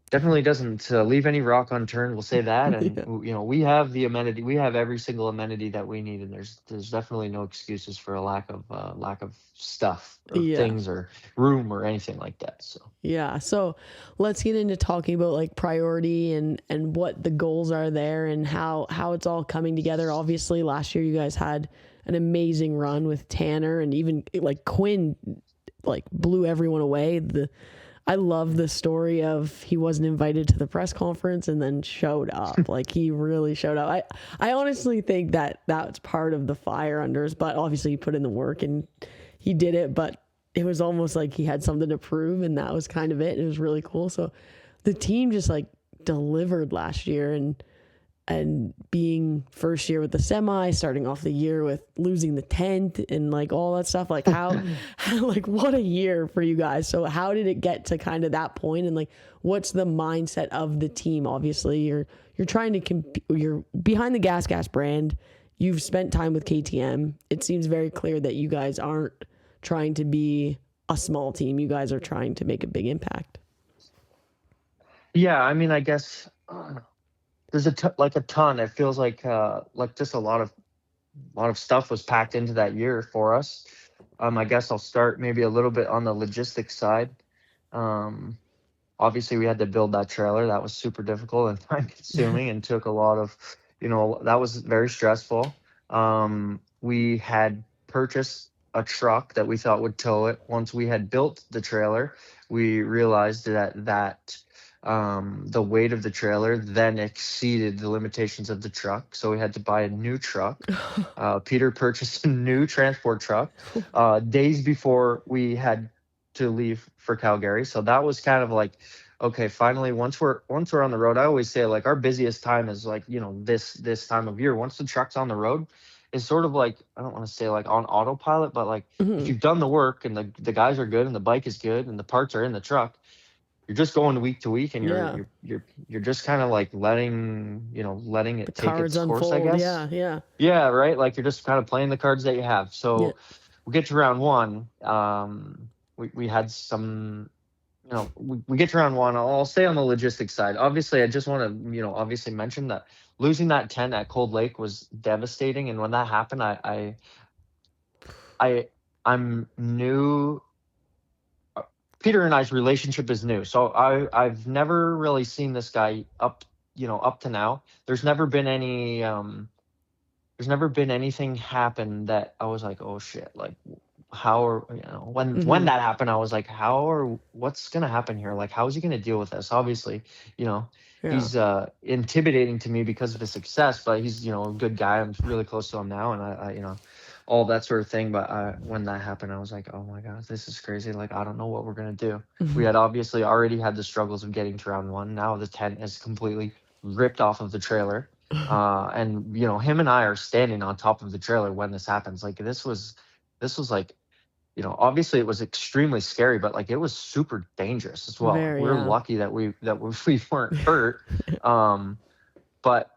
definitely doesn't leave any rock unturned. We'll say that. And Yeah. we have the amenity. We have every single amenity that we need, and there's definitely no excuses for a lack of stuff or Yeah. things or room or anything like that. So Yeah. So let's get into talking about like priority and what the goals are there and how it's all coming together. Obviously, last year you guys had an amazing run with Tanner, and even like Quinn like blew everyone away. I love the story of he wasn't invited to the press conference and then showed up. Like, he really showed up. I honestly think that that's part of the fire under his butt. Obviously, he put in the work and he did it, but it was almost like he had something to prove, and that was kind of it. It was really cool. So the team just like delivered last year, and being first year with the semi, starting off the year with losing the tent and like all that stuff, like how like what a year for you guys. So how did it get to kind of that point, and like what's the mindset of the team? Obviously you're trying to you're behind the GasGas brand. You've spent time with KTM. It seems very clear that you guys aren't trying to be a small team. You guys are trying to make a big impact. yeah, I mean, I guess there's a ton. It feels like just a lot of stuff was packed into that year for us. I guess I'll start maybe a little bit on the logistics side. Um, Obviously, we had to build that trailer. That was super difficult and time consuming, and took a lot of, that was very stressful. We had purchased a truck that we thought would tow it. Once we had built the trailer, we realized that the weight of the trailer then exceeded the limitations of the truck. So we had to buy a new truck. Peter purchased a new transport truck days before we had to leave for Calgary. So that was kind of like, okay, finally, once we're on the road, I always say like our busiest time is like, this time of year. Once the truck's on the road, it's sort of like, I don't want to say like on autopilot, but like if you've done the work and the guys are good and the bike is good and the parts are in the truck, you're just going week to week, and you're just kind of like letting it The take cards its course, I unfold. guess. Yeah. Yeah, right. Like you're just kind of playing the cards that you have. Yeah. So we get to round one. We had some, we get to round one. I'll stay on the logistics side. Obviously, I just want to, obviously mention that losing that tent at Cold Lake was devastating. And when that happened, I'm new. Peter and I's relationship is new. So I've never really seen this guy up to now. There's never been anything happen that I was like, oh shit, like how are, when that happened, I was like, what's going to happen here? Like, how is he going to deal with this? Obviously, Yeah. he's intimidating to me because of his success, but he's, a good guy. I'm really close to him now. And I all that sort of thing. But when that happened, I was like, oh my God, this is crazy. Like, I don't know what we're going to do. We had obviously already had the struggles of getting to round one. Now the tent is completely ripped off of the trailer. And, him and I are standing on top of the trailer when this happens. Like, this was like, obviously it was extremely scary, but like it was super dangerous as well. Very, We're yeah. lucky that we weren't hurt. But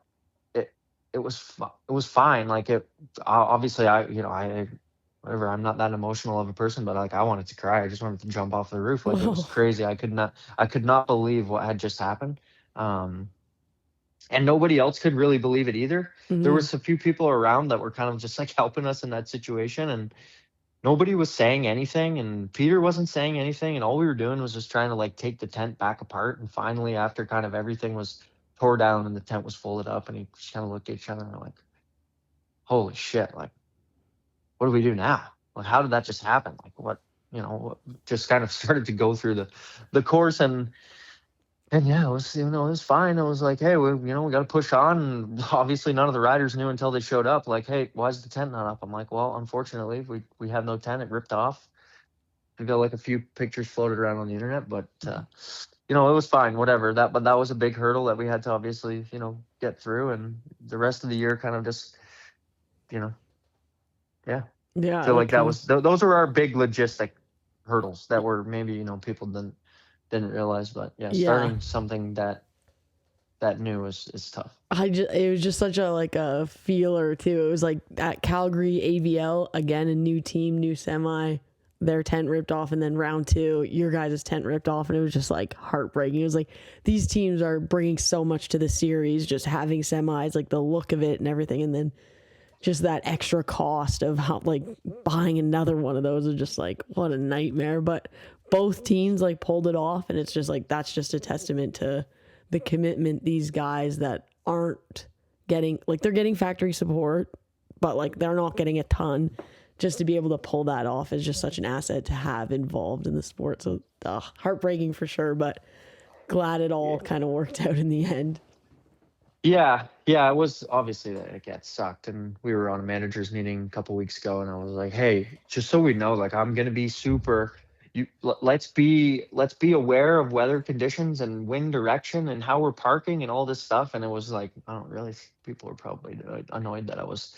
it was fine. Like obviously whatever, I'm not that emotional of a person, but like I wanted to cry. I just wanted to jump off the roof. Like it was crazy. I could not believe what had just happened. And nobody else could really believe it either. There was a few people around that were kind of just like helping us in that situation, and nobody was saying anything, and Peter wasn't saying anything, and all we were doing was just trying to like take the tent back apart. And finally, after kind of everything was tore down and the tent was folded up, and he just kind of looked at each other and we're like, holy shit, like what do we do now? like, how did that just happen? Like, what, just kind of started to go through the course. And yeah, it was, it was fine. It was like, hey, we got to push on. And obviously none of the riders knew until they showed up, like, hey, why is the tent not up? I'm like, well, unfortunately, we have no tent. It ripped off. We got like a few pictures floated around on the internet, but it was fine, whatever. But that was a big hurdle that we had to obviously, get through. And the rest of the year kind of just, yeah. Yeah. So like that was, those were our big logistic hurdles that were maybe, people didn't realize, but starting something that new is tough. It was just such a feeler too. It was like at Calgary AVL, again, a new team, new semi, their tent ripped off, and then round 2, your guys' tent ripped off, and it was just like heartbreaking. It was like these teams are bringing so much to the series, just having semis, like the look of it and everything, and then just that extra cost of how, like, buying another one of those is just like, what a nightmare. But both teams like pulled it off, and it's just like, that's just a testament to the commitment these guys that aren't getting, like, they're getting factory support, but like they're not getting a ton. Just to be able to pull that off is just such an asset to have involved in the sport. So heartbreaking for sure, but glad it all kind of worked out in the end. Yeah, it was obviously that it sucked, and we were on a managers meeting a couple weeks ago, and I was like, hey, just so we know, like, I'm gonna be super. Let's be aware of weather conditions and wind direction and how we're parking and all this stuff. And it was like, I don't really, people are probably annoyed that I was,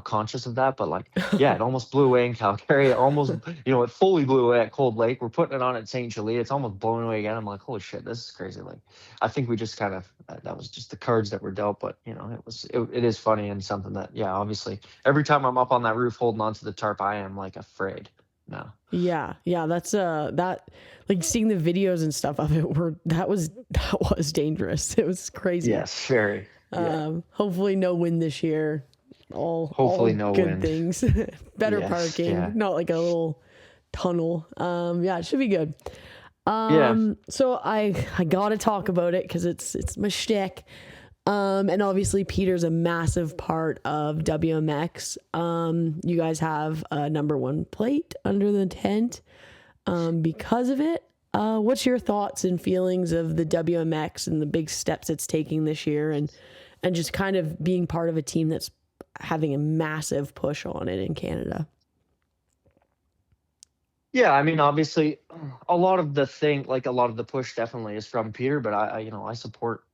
conscious of that. But like, yeah, it almost blew away in Calgary. It almost, it fully blew away at Cold Lake. We're putting it on at St. Julie. It's almost blown away again. I'm like, holy shit, this is crazy. Like, I think we just kind of, that was just the cards that were dealt. But, it is funny, and something that, yeah, obviously every time I'm up on that roof holding onto the tarp, I am like afraid. No. Yeah, that's that, like, seeing the videos and stuff of it that was dangerous. It was crazy. Yes, very. Yeah. Hopefully no wind this year. Hopefully no good wind. Things. Better parking, not like a little tunnel. It should be good. So I gotta talk about it because it's my shtick. And obviously Peter's a massive part of WMX. You guys have a number 1 plate under the tent because of it. What's your thoughts and feelings of the WMX and the big steps it's taking this year, and just kind of being part of a team that's having a massive push on it in Canada? Yeah, I mean, obviously a lot of the push definitely is from Peter, but I support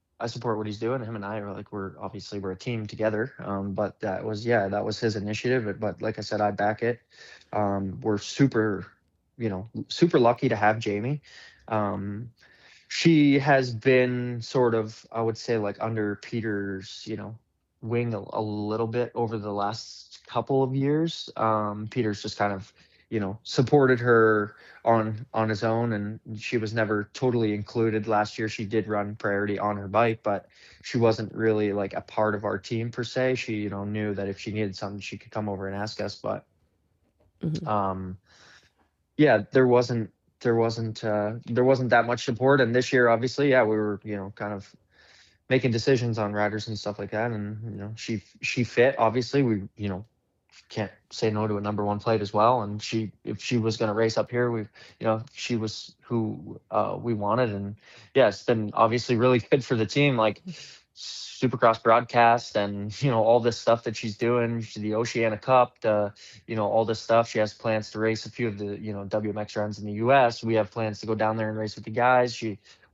what he's doing. Him and I are like, we're a team together. But that was his initiative. But like I said, I back it. We're super lucky to have Jamie. She has been sort of, I would say, like, under Peter's, wing a little bit over the last couple of years. Peter's just kind of, supported her on his own, and she was never totally included. Last year she did run Priority on her bike, but she wasn't really like a part of our team per se. She knew that if she needed something, she could come over and ask us, but there wasn't that much support. And this year, obviously, we were kind of making decisions on riders and stuff like that, and she fit. Obviously, we can't say no to a number 1 plate as well. And if she was going to race up here, she was who we wanted. And it's been obviously really good for the team, like Supercross broadcast and, all this stuff that she's doing, the Oceania Cup, all this stuff. She has plans to race a few of the, WMX runs in the US. We have plans to go down there and race with the guys.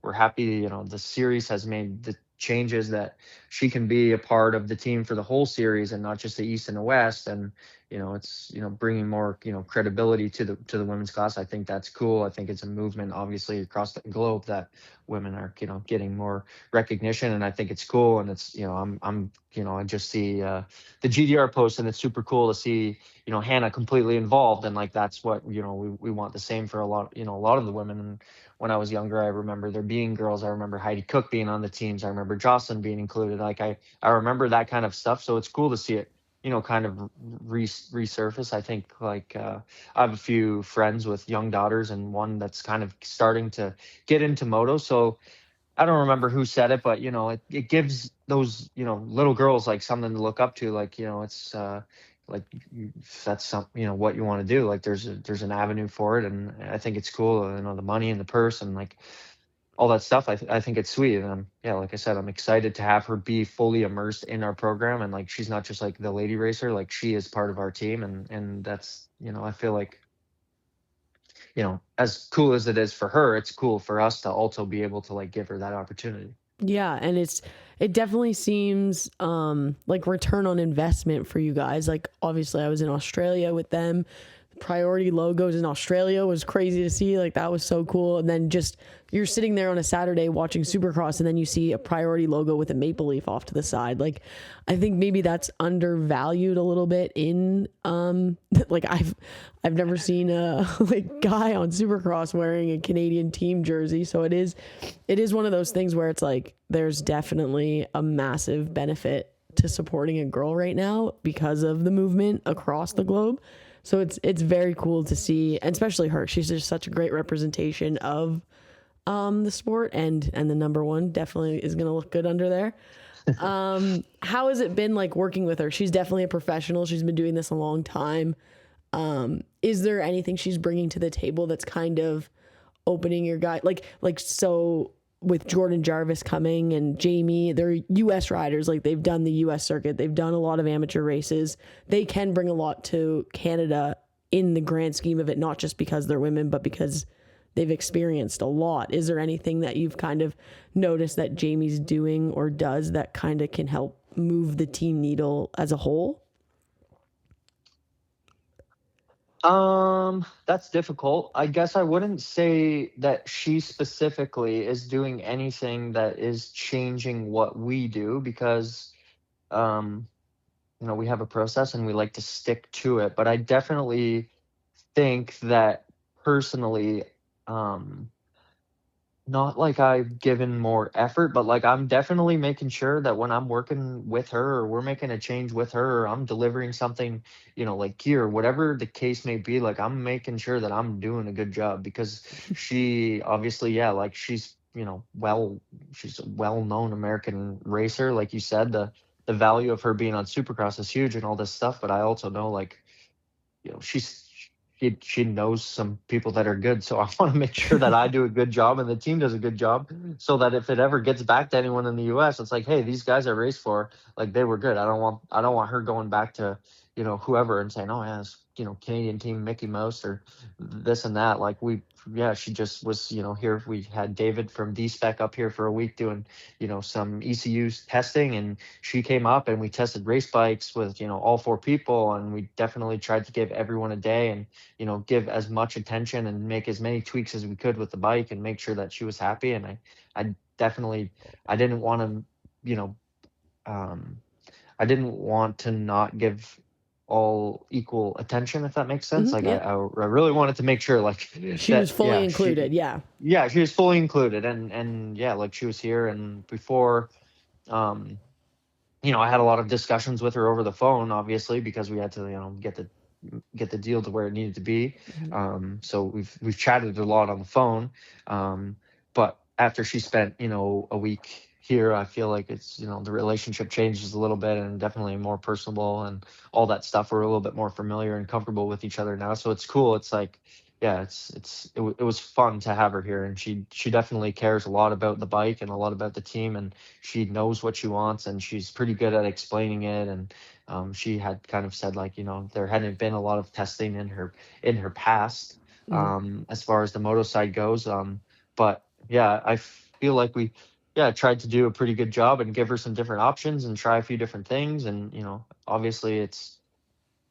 We're happy, the series has made the changes that she can be a part of the team for the whole series and not just the East and the West. And it's bringing more credibility to the women's class. I think that's cool. I think it's a movement obviously across the globe that women are getting more recognition, and I think it's cool. And it's I just see the GDR post, and it's super cool to see Hannah completely involved, and like that's what we want the same for a lot of the women. And when I was younger, I remember there being girls. I remember Heidi Cook being on the teams. I remember Jocelyn being included. Like I remember that kind of stuff. So it's cool to see it, kind of resurface. I think like I have a few friends with young daughters, and one that's kind of starting to get into moto. So I don't remember who said it, but it gives those little girls like something to look up to. Like it's like if that's some, what you want to do, like there's an avenue for it, and I think it's cool. The money in the purse and like all that stuff. I think it's sweet, and yeah, like I said, I'm excited to have her be fully immersed in our program, and like she's not just like the lady racer, like she is part of our team, and that's I feel like as cool as it is for her, it's cool for us to also be able to like give her that opportunity. Yeah, and it definitely seems like return on investment for you guys. Like obviously I was in Australia with them. Priority logos in Australia was crazy to see. Like that was so cool. And then just you're sitting there on a Saturday watching Supercross, and then you see a Priority logo with a maple leaf off to the side. Like I think maybe that's undervalued a little bit in like I've never seen a like guy on Supercross wearing a Canadian team jersey. So it is one of those things where it's like there's definitely a massive benefit to supporting a girl right now because of the movement across the globe. So it's very cool to see, and especially her. She's just such a great representation of the sport, and the number one definitely is going to look good under there. How has it been like working with her? She's definitely a professional. She's been doing this a long time. Is there anything she's bringing to the table that's kind of opening your guy like so with Jordan Jarvis coming and Jamie, they're US riders, like they've done the US circuit, they've done a lot of amateur races. They can bring a lot to Canada in the grand scheme of it, not just because they're women, but because they've experienced a lot. Is there anything that you've kind of noticed that Jamie's doing or does that kind of can help move the team needle as a whole? That's difficult. I guess I wouldn't say that she specifically is doing anything that is changing what we do, because um, we have a process and we like to stick to it. But I definitely think that personally, um, not like I've given more effort, but like I'm definitely making sure that when I'm working with her or we're making a change with her or I'm delivering something, like gear, whatever the case may be, like I'm making sure that I'm doing a good job, because she obviously, yeah, like she's, she's a well-known American racer. Like you said, the value of her being on Supercross is huge and all this stuff, but I also know like, she knows some people that are good. So I want to make sure that I do a good job and the team does a good job, so that if it ever gets back to anyone in the US, it's like, hey, these guys I raced for, like they were good. I don't want her going back to, whoever and saying, oh yeah, it's, Canadian team Mickey Mouse or this and that. Like she just was, here. We had David from D-Spec up here for a week doing, some ECU testing, and she came up and we tested race bikes with, all four people, and we definitely tried to give everyone a day and, give as much attention and make as many tweaks as we could with the bike and make sure that she was happy. And I definitely, I didn't want to, you know, um, I didn't want to not give all equal attention, if that makes sense. Like Yeah. I really wanted to make sure like She that, was fully included. yeah, she was fully included. And yeah, like she was here. And before, um, I had a lot of discussions with her over the phone, obviously, because we had to, get the deal to where it needed to be. So we've chatted a lot on the phone. But after she spent, a week here, I feel like it's, the relationship changes a little bit and definitely more personable and all that stuff. We're a little bit more familiar and comfortable with each other now. So it's cool. It's like, yeah, it was fun to have her here, and she definitely cares a lot about the bike and a lot about the team, and she knows what she wants, and she's pretty good at explaining it. And she had kind of said like, there hadn't been a lot of testing in her past, as far as the moto side goes. But yeah, I feel like we tried to do a pretty good job and give her some different options and try a few different things. And obviously it's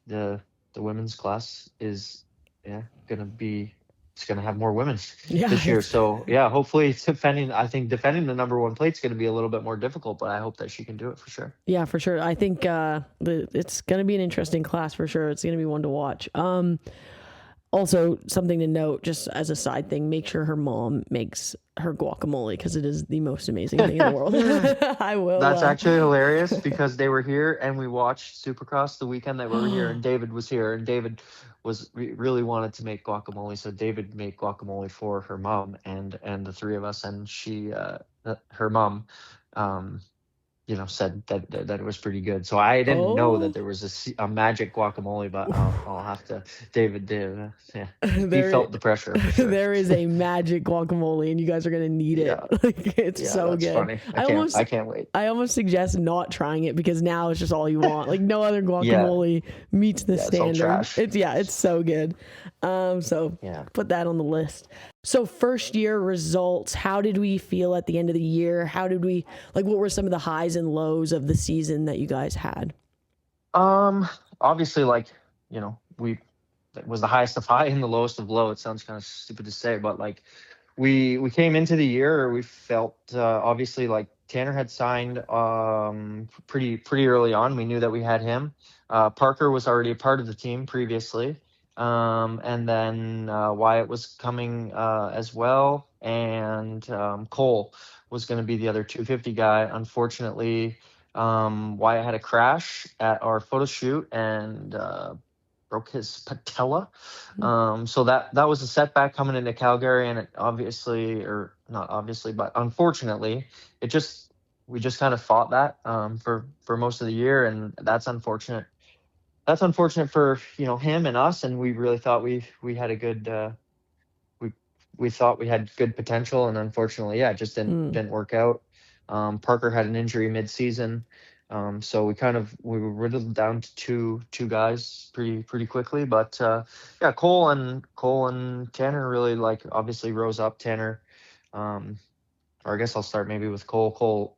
the women's class is it's gonna have more women this year. So yeah, hopefully defending the number one plate is gonna be a little bit more difficult, but I hope that she can do it for sure. Yeah, for sure. I think it's going to be an interesting class for sure. It's going to be one to watch. Also, something to note, just as a side thing, make sure her mom makes her guacamole, because it is the most amazing thing in the world. I will. That's actually hilarious, because they were here and we watched Supercross the weekend that we were here, and David was here, and David really wanted to make guacamole, so David made guacamole for her mom and the three of us, and she her mom said that it was pretty good. So I didn't know that Oh, there was a magic guacamole, but I'll have to. David did. Yeah, he there felt the pressure for sure. there is a magic guacamole, and you guys are gonna need it. Yeah, Like it's yeah, so that's good. funny. I almost I can't wait. I almost suggest not trying it because now it's just all you want. Like no other Yeah, guacamole meets the yeah, it's all standard. trash. It's so good. So Yeah. put that on the list. So first year results, how did we feel at the end of the year? How did we what were some of the highs and lows of the season that you guys had? Obviously, we it was the highest of high and the lowest of low. It sounds kind of stupid to say, but like we came into the year, we felt obviously like Tanner had signed pretty early on. We knew that we had him. Parker was already a part of the team previously, and then Wyatt was coming as well, and Cole was going to be the other 250 guy. Unfortunately, Wyatt had a crash at our photo shoot and broke his patella. So that was a setback coming into Calgary, and it obviously, or not obviously, but unfortunately, we just kind of fought that for most of the year, and that's unfortunate. That's unfortunate for him and us, and we really thought we had a good we we thought we had good potential, and unfortunately, yeah, it just didn't work out. Parker had an injury mid-season, so we were riddled down to two guys pretty quickly. But yeah, Cole and Tanner really obviously rose up. Tanner, or I guess I'll start maybe with Cole. Cole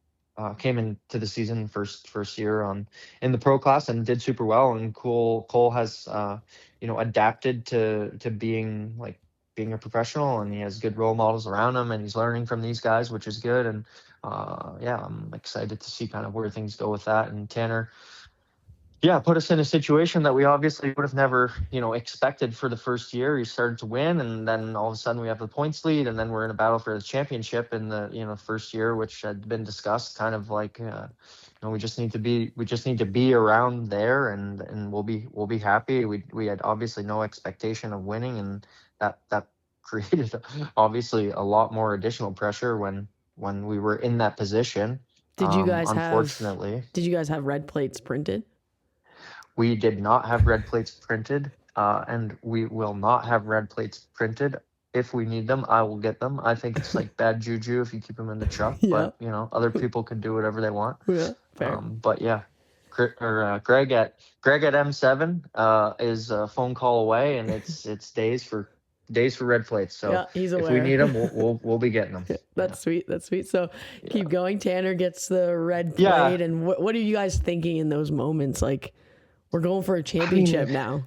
came into the season first year in the pro class and did super well. And Cole has adapted to being a professional, and he has good role models around him, and he's learning from these guys, which is good. And yeah, I'm excited to see kind of where things go with that. And Tanner, yeah, put us in a situation that we obviously would have never, expected for the first year. He started to win, and then all of a sudden we have the points lead, and then we're in a battle for the championship in the, first year, which had been discussed, kind of we just need to be around there, and we'll be happy. We had obviously no expectation of winning, and that created obviously a lot more additional pressure when we were in that position. Did you guys have Unfortunately, did you guys have red plates printed? we did not have red plates printed, and we will not have red plates printed. If we need them, I will get them. I think it's like bad juju if you keep them in the truck, Yeah. but other people can do whatever they want. Yeah, fair. But yeah, Greg at M7 is a phone call away, and it's days for red plates. So Yeah, he's if we aware. need them, we'll be getting them. That's sweet. That's sweet. So keep going. Tanner gets the red plate. Yeah. And what are you guys thinking in those moments? Like, we're going for a championship now.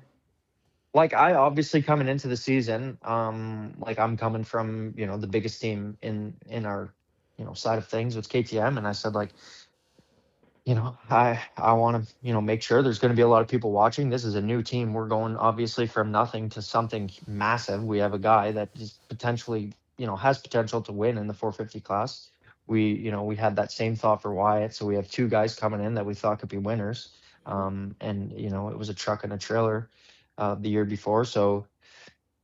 Like, I obviously coming into the season, I'm coming from the biggest team in our side of things with KTM, and I said I want to make sure there's going to be a lot of people watching. This is a new team. We're going obviously from nothing to something massive. We have a guy that is potentially has potential to win in the 450 class. We had that same thought for Wyatt, so we have two guys coming in that we thought could be winners. And it was a truck and a trailer the year before, so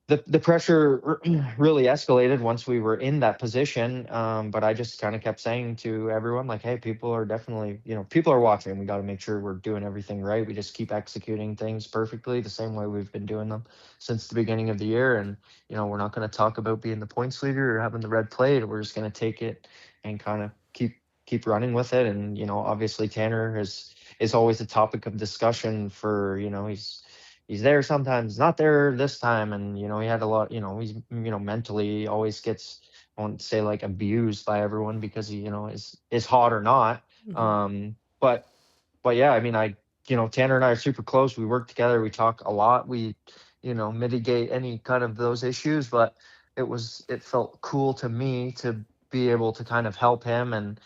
the pressure really escalated once we were in that position. But I just kind of kept saying to everyone, like, hey, people are definitely, people are watching. We got to make sure we're doing everything right. We just keep executing things perfectly the same way we've been doing them since the beginning of the year. And, we're not going to talk about being the points leader or having the red plate. We're just going to take it and kind of keep running with it. And, obviously Tanner is always a topic of discussion for, he's there sometimes, not there this time. And, he had a lot, he's, mentally always gets, I won't say like abused by everyone because he, is hot or not. Mm-hmm. But yeah, I mean, Tanner and I are super close. We work together. We talk a lot. We, mitigate any kind of those issues, but it felt cool to me to be able to kind of help him and,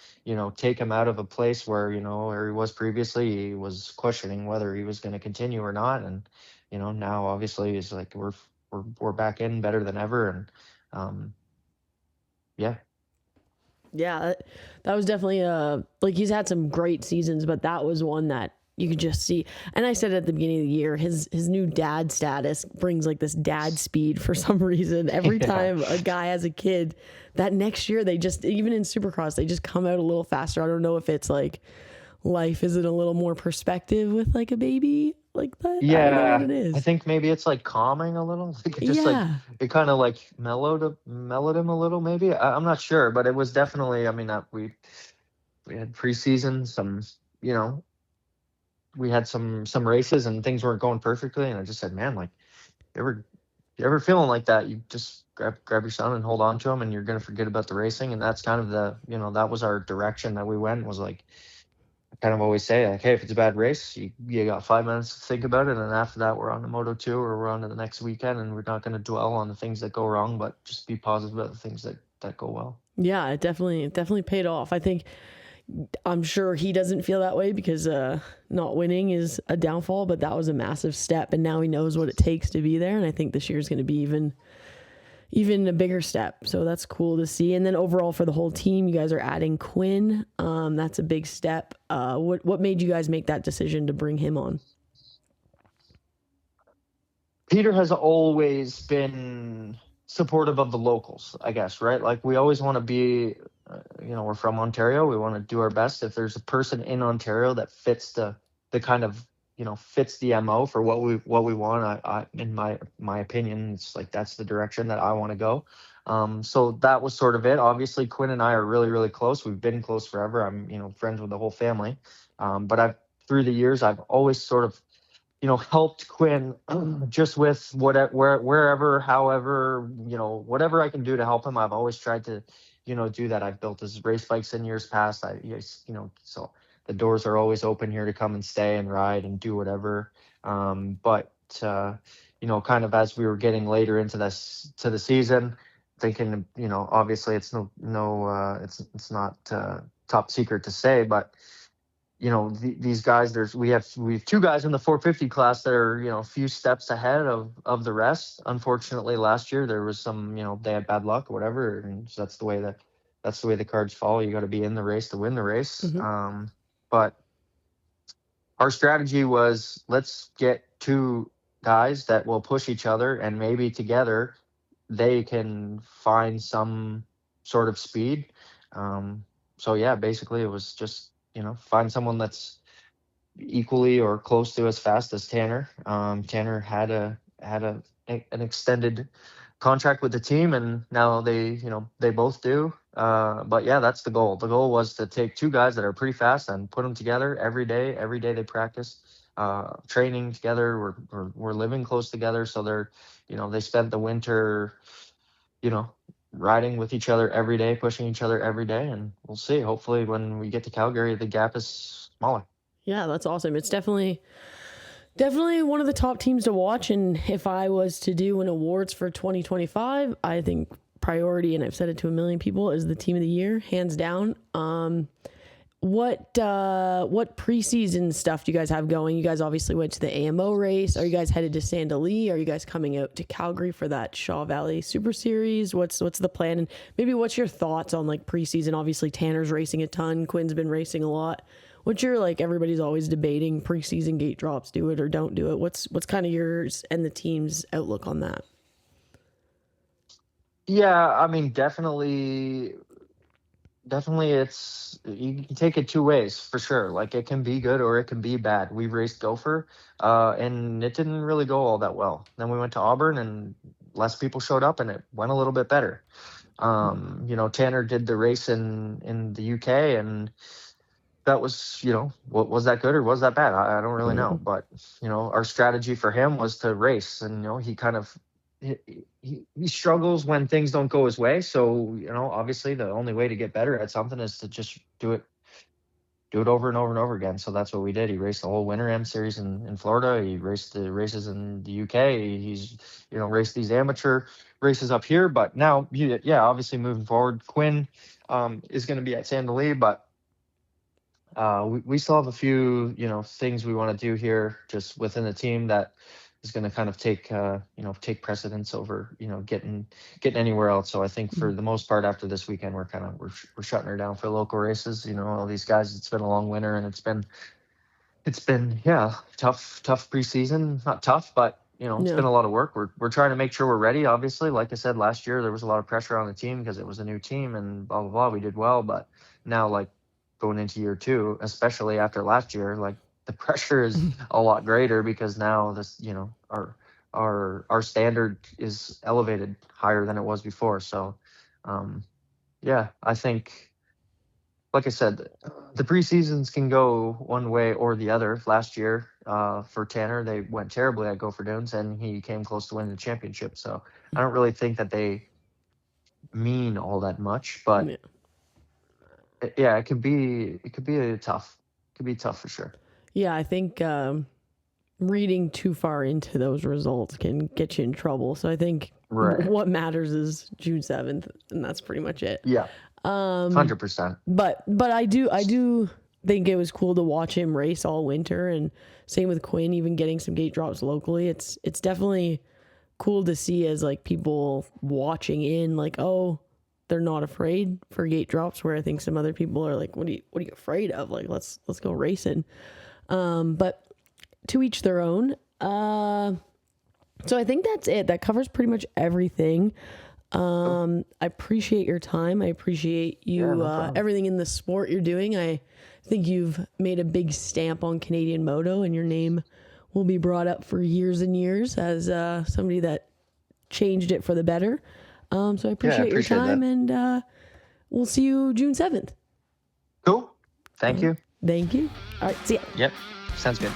take him out of a place where, where he was previously. He was questioning whether he was going to continue or not. And, now obviously it's like we're back in better than ever. And yeah. Yeah, that was definitely he's had some great seasons, but that was one that you could just see. And I said at the beginning of the year, his new dad status brings like this dad speed for some reason. Every time a guy has a kid, that next year they just, even in Supercross, they just come out a little faster. I don't know if it's like life is in a little more perspective with like a baby like that. I don't know what it is. I think maybe it's like calming a little. Like it just like it kind of like mellowed him a little. Maybe I'm not sure, but it was definitely. I mean, we had preseason, some we had some races and things weren't going perfectly, and I just said, man, like you ever feeling like that, you just grab your son and hold on to him, and you're gonna forget about the racing. And that's kind of the that was our direction that we went, was like, I kind of always say, like, hey, if it's a bad race, you got 5 minutes to think about it, and after that we're on to Moto2 or we're on to the next weekend, and we're not going to dwell on the things that go wrong, but just be positive about the things that go well. Yeah, it definitely paid off. I'm sure he doesn't feel that way because not winning is a downfall, but that was a massive step, and now he knows what it takes to be there, and I think this year is going to be even a bigger step. So that's cool to see. And then overall for the whole team, you guys are adding Quinn. That's a big step. What made you guys make that decision to bring him on? Peter has always been supportive of the locals, I guess, right? Like we always want to be, we're from Ontario. We want to do our best. If there's a person in Ontario that fits the kind of, fits the MO for what we want, I in my opinion, it's like that's the direction that I want to go. So that was sort of it. Obviously, Quinn and I are really, really close. We've been close forever. I'm, friends with the whole family. But through the years, I've always sort of, helped Quinn just with wherever, however, whatever I can do to help him. I've always tried to, do that. I've built his race bikes in years past. So the doors are always open here to come and stay and ride and do whatever. But kind of as we were getting later into the season, thinking, obviously it's it's not top secret to say, but these guys, we have two guys in the 450 class that are, a few steps ahead of the rest. Unfortunately, last year there was some, they had bad luck or whatever. And so that's the way the cards fall. You got to be in the race to win the race. Mm-hmm. But our strategy was, let's get two guys that will push each other, and maybe together they can find some sort of speed. So yeah, basically it was just, find someone that's equally or close to as fast as Tanner. Tanner had an extended contract with the team, and now they both do. But yeah, that's the goal. The goal was to take two guys that are pretty fast and put them together every day. Every day they practice, training together. We're living close together, so they're, they spent the winter, riding with each other every day, pushing each other every day, and we'll see. Hopefully when we get to Calgary, the gap is smaller. Yeah, that's awesome. It's definitely one of the top teams to watch, and if I was to do an awards for 2025, I think Priority, and I've said it to a million people, is the team of the year, hands down. What preseason stuff do you guys have going? You guys obviously went to the AMO race. Are you guys headed to Sand Del Lee? Are you guys coming out to Calgary for that Shaw Valley Super Series? What's the plan? And maybe what's your thoughts on like preseason? Obviously Tanner's racing a ton. Quinn's been racing a lot. What's your, like, everybody's always debating preseason gate drops, do it or don't do it. What's kind of yours and the team's outlook on that? Yeah, I mean, definitely you can take it two ways for sure. Like it can be good or it can be bad. We raced Gopher, and it didn't really go all that well. Then we went to Auburn and less people showed up and it went a little bit better. Tanner did the race in the UK, and that was, was that good or was that bad? I don't really know. But, our strategy for him was to race, and, he kind of, he struggles when things don't go his way. So, obviously the only way to get better at something is to just do it over and over and over again. So that's what we did. He raced the whole Winter M Series in Florida. He raced the races in the UK. He's, raced these amateur races up here. But now, obviously moving forward, Quinn is going to be at Sand Del Lee, but we still have a few, things we want to do here just within the team that is going to kind of take precedence over, getting anywhere else. So I think for the most part, after this weekend, we're shutting her down for local races. All these guys, it's been a long winter and it's It's been tough preseason. Not tough, but it's Yeah. been a lot of work. We're trying to make sure we're ready. Obviously, like I said, last year there was a lot of pressure on the team because it was a new team and blah blah blah. We did well, but now like going into year two, especially after last year, like the pressure is a lot greater because now this our standard is elevated higher than it was before. So I think. Like I said, the preseasons can go one way or the other. Last year, for Tanner, they went terribly at Gopher Dunes, and he came close to winning the championship. So I don't really think that they mean all that much, but it could be tough. It could be tough for sure. Yeah, I think reading too far into those results can get you in trouble. So I think what matters is June 7th, and that's pretty much it. Yeah. 100%. But I do think it was cool to watch him race all winter, and same with Quinn, even getting some gate drops locally. It's definitely cool to see as like people watching in, like, oh, they're not afraid for gate drops, where I think some other people are like, what are you afraid of? Like, let's go racing. But to each their own. So I think that's it. That covers pretty much everything. I appreciate your time. I appreciate you, everything in the sport you're doing. I think you've made a big stamp on Canadian moto, and your name will be brought up for years and years as somebody that changed it for the better. So I appreciate your time, and we'll see you June 7th. Cool. Thank you. Thank you. All right. See ya. Yep. Sounds good.